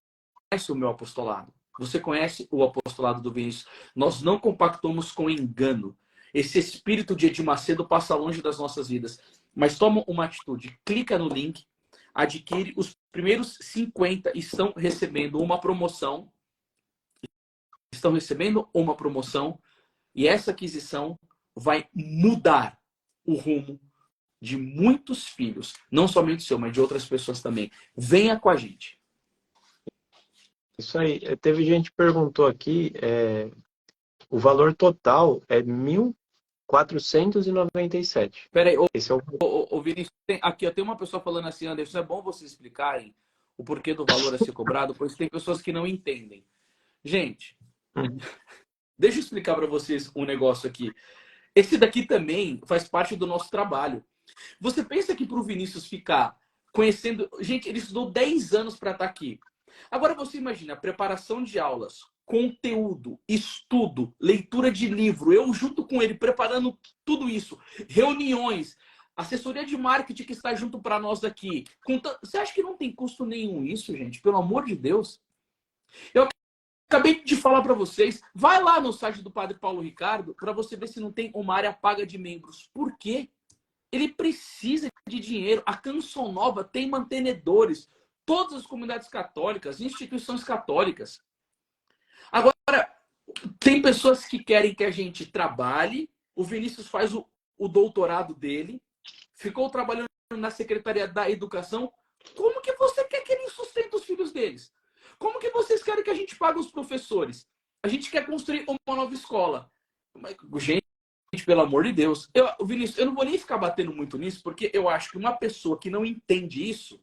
o meu apostolado? Você conhece o apostolado do Vinícius? Nós não compactamos com engano. Esse espírito de Edir Macedo passa longe das nossas vidas. Mas toma uma atitude. Clica no link, adquire. Os primeiros 50 estão recebendo uma promoção. Estão recebendo uma promoção. E essa aquisição vai mudar o rumo de muitos filhos. Não somente o seu, mas de outras pessoas também. Venha com a gente. Isso aí. Teve gente que perguntou aqui, o valor total é 1.497. Peraí, Esse é o... Vinícius, aqui eu tenho uma pessoa falando assim, Anderson, é bom vocês explicarem o porquê do valor a ser cobrado, pois tem pessoas que não entendem. Gente, Uhum. deixa eu explicar para vocês um negócio aqui. Esse daqui também faz parte do nosso trabalho. Você pensa que para o Vinícius ficar conhecendo... Gente, ele estudou 10 anos para estar aqui. Agora você imagina, preparação de aulas, conteúdo, estudo, leitura de livro, eu junto com ele preparando tudo isso, reuniões, assessoria de marketing que está junto para nós aqui. Você acha que não tem custo nenhum isso, gente? Pelo amor de Deus. Eu acabei de falar para vocês, vai lá no site do Padre Paulo Ricardo para você ver se não tem uma área paga de membros. Por quê? Ele precisa de dinheiro. A Canção Nova tem mantenedores. Todas as comunidades católicas, instituições católicas. Agora, tem pessoas que querem que a gente trabalhe. O Vinícius faz o doutorado dele. Ficou trabalhando na Secretaria da Educação. Como que você quer que ele sustente os filhos deles? Como que vocês querem que a gente pague os professores? A gente quer construir uma nova escola. Gente, pelo amor de Deus. Vinícius, eu não vou nem ficar batendo muito nisso, porque eu acho que uma pessoa que não entende isso,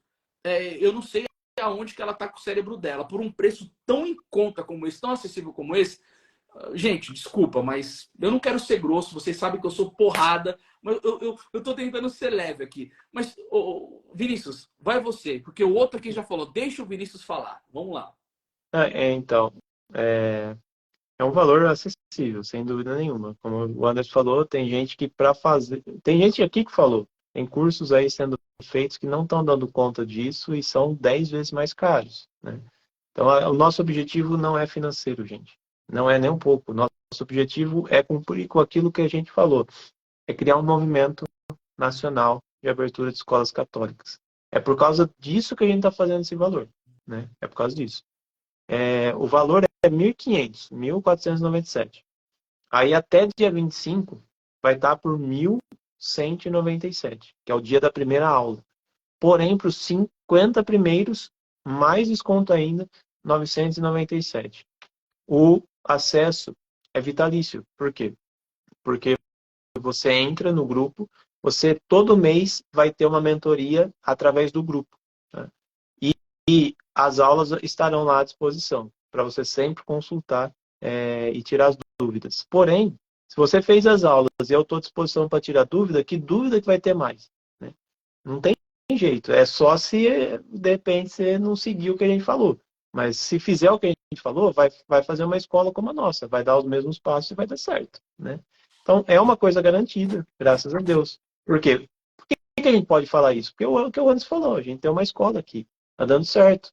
eu não sei aonde que ela está com o cérebro dela. Por um preço tão em conta como esse, tão acessível como esse, gente, desculpa, mas eu não quero ser grosso, vocês sabem que eu sou porrada, mas eu tô tentando ser leve aqui. Mas, Vinícius, vai você, porque o outro aqui já falou, deixa o Vinícius falar. Vamos lá. Então, é, é um valor acessível, sem dúvida nenhuma. Como o Anderson falou, tem gente que para fazer... Tem gente aqui que falou, tem cursos aí sendo feitos que não estão dando conta disso e são 10 vezes mais caros, né? Então, o nosso objetivo não é financeiro, gente. Não é nem um pouco. Nosso objetivo é cumprir com aquilo que a gente falou. É criar um movimento nacional de abertura de escolas católicas. É por causa disso que a gente está fazendo esse valor, né? É por causa disso. O valor é 1.500, 1.497. Aí até dia 25 vai estar por 1.197, que é o dia da primeira aula. Porém, para os 50 primeiros, mais desconto ainda, 997. O acesso é vitalício. Por quê? Porque você entra no grupo, você todo mês vai ter uma mentoria através do grupo, né? E as aulas estarão lá à disposição, para você sempre consultar e tirar as dúvidas. Porém, se você fez as aulas e eu estou à disposição para tirar dúvida, que dúvida que vai ter mais, né? Não tem jeito. É só se, de repente, você não seguir o que a gente falou. Mas se fizer o que a gente falou, vai fazer uma escola como a nossa. Vai dar os mesmos passos e vai dar certo, né? Então, é uma coisa garantida, graças a Deus. Por quê? Por que a gente pode falar isso? Porque o que o Anderson falou, a gente tem uma escola aqui. Está dando certo.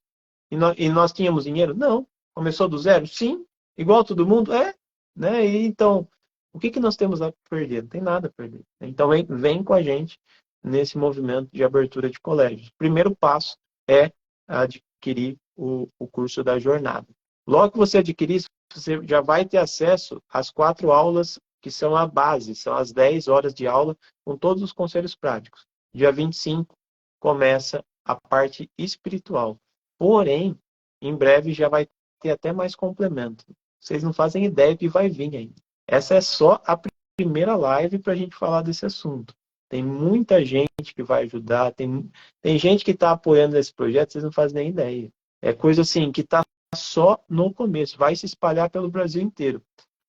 E nós tínhamos dinheiro? Não. Começou do zero? Sim. Igual todo mundo? É. Né? E então, o que nós temos a perder? Não tem nada a perder. Então, vem com a gente nesse movimento de abertura de colégios. O primeiro passo é adquirir o curso da jornada. Logo que você adquirir isso, você já vai ter acesso às 4 aulas que são a base, são as 10 horas de aula com todos os conselhos práticos. Dia 25 começa a parte espiritual. Porém, em breve já vai ter até mais complemento. Vocês não fazem ideia que vai vir ainda. Essa é só a primeira live para a gente falar desse assunto. Tem muita gente que vai ajudar, tem gente que está apoiando esse projeto, vocês não fazem nem ideia. É coisa assim, que está só no começo, vai se espalhar pelo Brasil inteiro.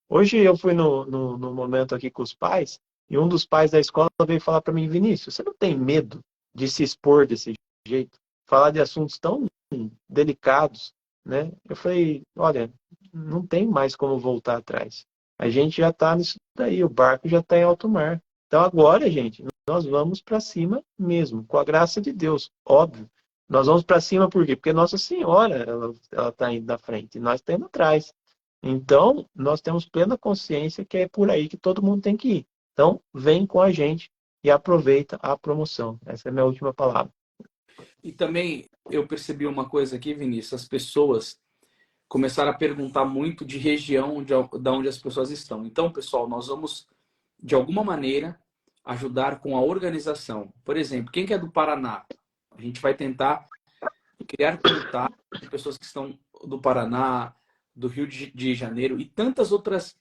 Hoje eu fui no momento aqui com os pais, e um dos pais da escola veio falar para mim, Vinícius, você não tem medo de se expor desse jeito? Falar de assuntos tão delicados, né? Eu falei, olha, não tem mais como voltar atrás. A gente já está nisso daí, o barco já está em alto mar. Então agora, gente, nós vamos para cima mesmo, com a graça de Deus, óbvio. Nós vamos para cima por quê? Porque Nossa Senhora, ela está indo na frente, e nós estamos indo atrás. Então, nós temos plena consciência que é por aí que todo mundo tem que ir. Então, vem com a gente e aproveita a promoção. Essa é a minha última palavra. E também eu percebi uma coisa aqui, Vinícius, as pessoas começaram a perguntar muito de região de onde as pessoas estão. Então, pessoal, nós vamos, de alguma maneira, ajudar com a organização. Por exemplo, quem que é do Paraná? A gente vai tentar criar contato com pessoas que estão do Paraná, do Rio de Janeiro e tantas outras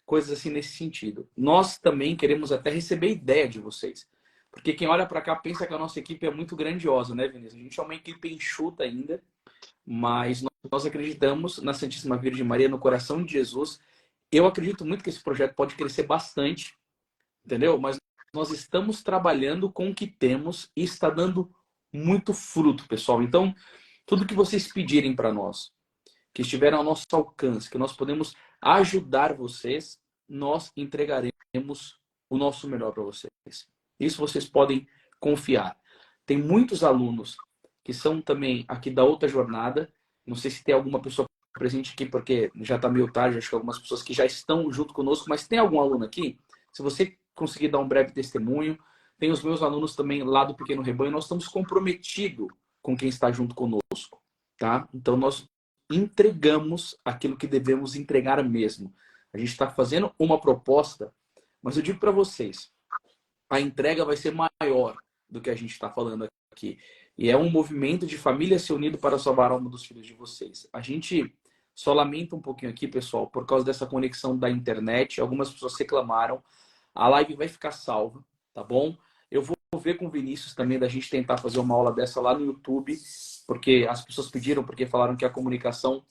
coisas assim nesse sentido. Nós também queremos até receber ideia de vocês. Porque quem olha para cá pensa que a nossa equipe é muito grandiosa, né, Vinícius? A gente é uma equipe enxuta ainda, mas nós acreditamos na Santíssima Virgem Maria, no coração de Jesus. Eu acredito muito que esse projeto pode crescer bastante, entendeu? Mas nós estamos trabalhando com o que temos e está dando muito fruto, pessoal. Então, tudo que vocês pedirem para nós, que estiver ao nosso alcance, que nós podemos ajudar vocês, nós entregaremos o nosso melhor para vocês. Isso vocês podem confiar. Tem muitos alunos que são também aqui da outra jornada. Não sei se tem alguma pessoa presente aqui, porque já está meio tarde, acho que algumas pessoas que já estão junto conosco, mas tem algum aluno aqui? Se você conseguir dar um breve testemunho, tem os meus alunos também lá do Pequeno Rebanho, nós estamos comprometidos com quem está junto conosco, tá? Então nós entregamos aquilo que devemos entregar mesmo. A gente está fazendo uma proposta, mas eu digo para vocês, a entrega vai ser maior do que a gente está falando aqui. E é um movimento de família se unindo para salvar a alma dos filhos de vocês. A gente só lamenta um pouquinho aqui, pessoal, por causa dessa conexão da internet. Algumas pessoas reclamaram. A live vai ficar salva, tá bom? Eu vou ver com o Vinícius também da gente tentar fazer uma aula dessa lá no YouTube, porque as pessoas pediram, porque falaram que a comunicação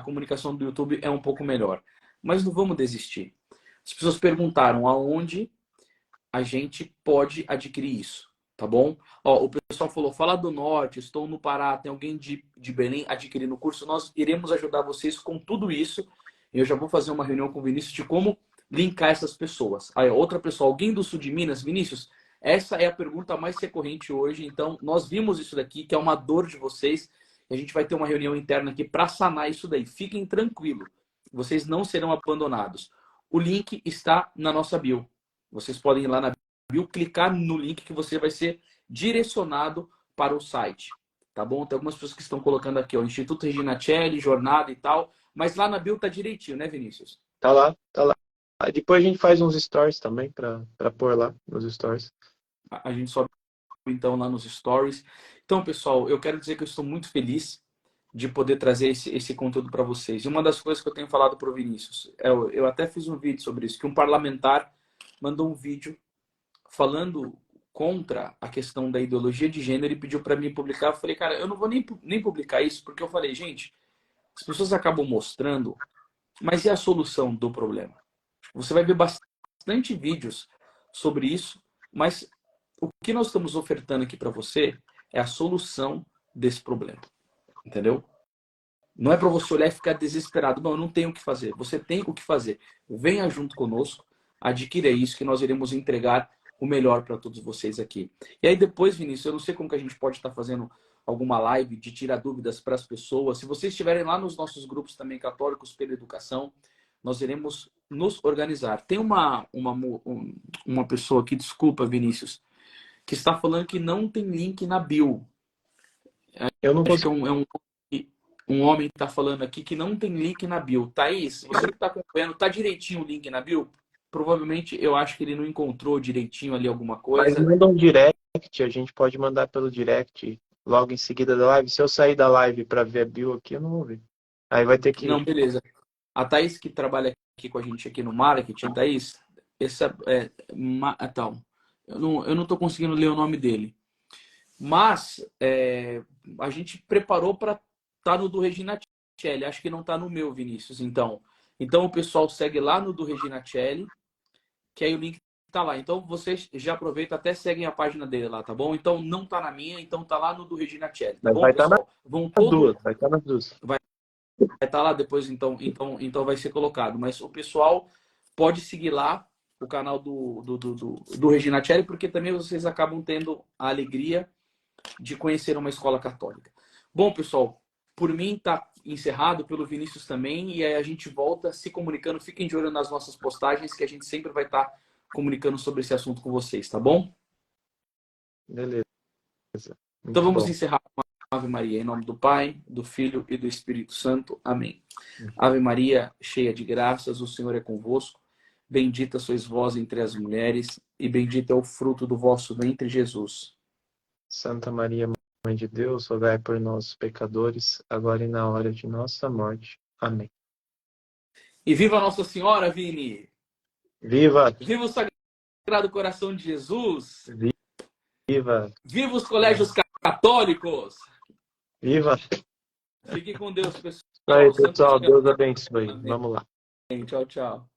comunicação do YouTube é um pouco melhor. Mas não vamos desistir. As pessoas perguntaram aonde a gente pode adquirir isso, tá bom? Ó, o pessoal falou, fala do Norte, estou no Pará, tem alguém de Belém adquirindo o curso, nós iremos ajudar vocês com tudo isso. Eu já vou fazer uma reunião com o Vinícius de como linkar essas pessoas. Aí, outra pessoa, alguém do sul de Minas, Vinícius, essa é a pergunta mais recorrente hoje, então nós vimos isso daqui, que é uma dor de vocês, e a gente vai ter uma reunião interna aqui para sanar isso daí. Fiquem tranquilos, vocês não serão abandonados. O link está na nossa bio. Vocês podem ir lá na bio, clicar no link que você vai ser direcionado para o site, tá bom? Tem algumas pessoas que estão colocando aqui, ó, Instituto Regina Coeli, jornada e tal, mas lá na bio tá direitinho, né, Vinícius? Tá lá, tá lá. Aí depois a gente faz uns stories também para pôr lá nos stories. A gente sobe então lá nos stories. Então, pessoal, eu quero dizer que eu estou muito feliz de poder trazer esse conteúdo para vocês. E uma das coisas que eu tenho falado para o Vinícius, eu até fiz um vídeo sobre isso, que um parlamentar mandou um vídeo falando contra a questão da ideologia de gênero e pediu para mim publicar. Eu falei, cara, eu não vou nem publicar isso, porque eu falei, gente, as pessoas acabam mostrando, mas e a solução do problema? Você vai ver bastante vídeos sobre isso, mas o que nós estamos ofertando aqui para você é a solução desse problema, entendeu? Não é para você olhar e ficar desesperado. Não, eu não tenho o que fazer. Você tem o que fazer. Venha junto conosco, adquira isso que nós iremos entregar o melhor para todos vocês aqui. E aí depois, Vinícius, eu não sei como que a gente pode estar fazendo alguma live de tirar dúvidas para as pessoas. Se vocês estiverem lá nos nossos grupos também católicos pela educação, nós iremos nos organizar. Tem uma pessoa aqui, desculpa, Vinícius, que está falando que não tem link na bio. Eu não Acho que consigo. um homem está falando aqui que não tem link na bio. Thaís, você que está acompanhando, tá direitinho o link na bio? Provavelmente eu acho que ele não encontrou direitinho ali alguma Mas coisa. manda um direct, a gente pode mandar pelo direct logo em seguida da live. Se eu sair da live para ver a bio aqui, eu não vou ver. Aí vai ter que. Não, beleza. A Thaís que trabalha aqui com a gente aqui no marketing, Thaís, essa então, eu não estou conseguindo ler o nome dele. Mas a gente preparou para estar no do Regina Coeli. Acho que não está no meu, Vinícius. Então o pessoal segue lá no do Regina Coeli, que aí o link tá lá. Então vocês já aproveitam, até seguem a página dele lá, tá bom? Então não tá na minha, então tá lá no do Regina Coeli, tá Mas bom, vai estar pessoal? Vão nas todos, duas, vai estar nas duas. vai estar lá depois, então vai ser colocado. Mas o pessoal pode seguir lá o canal do Regina Coeli, porque também vocês acabam tendo a alegria de conhecer uma escola católica. Bom, pessoal, por mim tá encerrado, pelo Vinícius também, e aí a gente volta se comunicando. Fiquem de olho nas nossas postagens, que a gente sempre vai estar comunicando sobre esse assunto com vocês, tá bom? Beleza. Então Muito vamos bom. encerrar com a Ave Maria, em nome do Pai, do Filho e do Espírito Santo. Amém. Ave Maria, cheia de graças, o Senhor é convosco. Bendita sois vós entre as mulheres, e bendito é o fruto do vosso ventre, Jesus. Santa Maria, Mãe de Deus, rogai por nós, pecadores, agora e na hora de nossa morte. Amém. E viva Nossa Senhora, Vini! Viva! Viva o Sagrado Coração de Jesus. Viva! Viva os colégios católicos! Viva! Fique com Deus, pessoal. Aí, Santo pessoal, dia. Deus abençoe. Amém. Vamos lá. Tchau, tchau.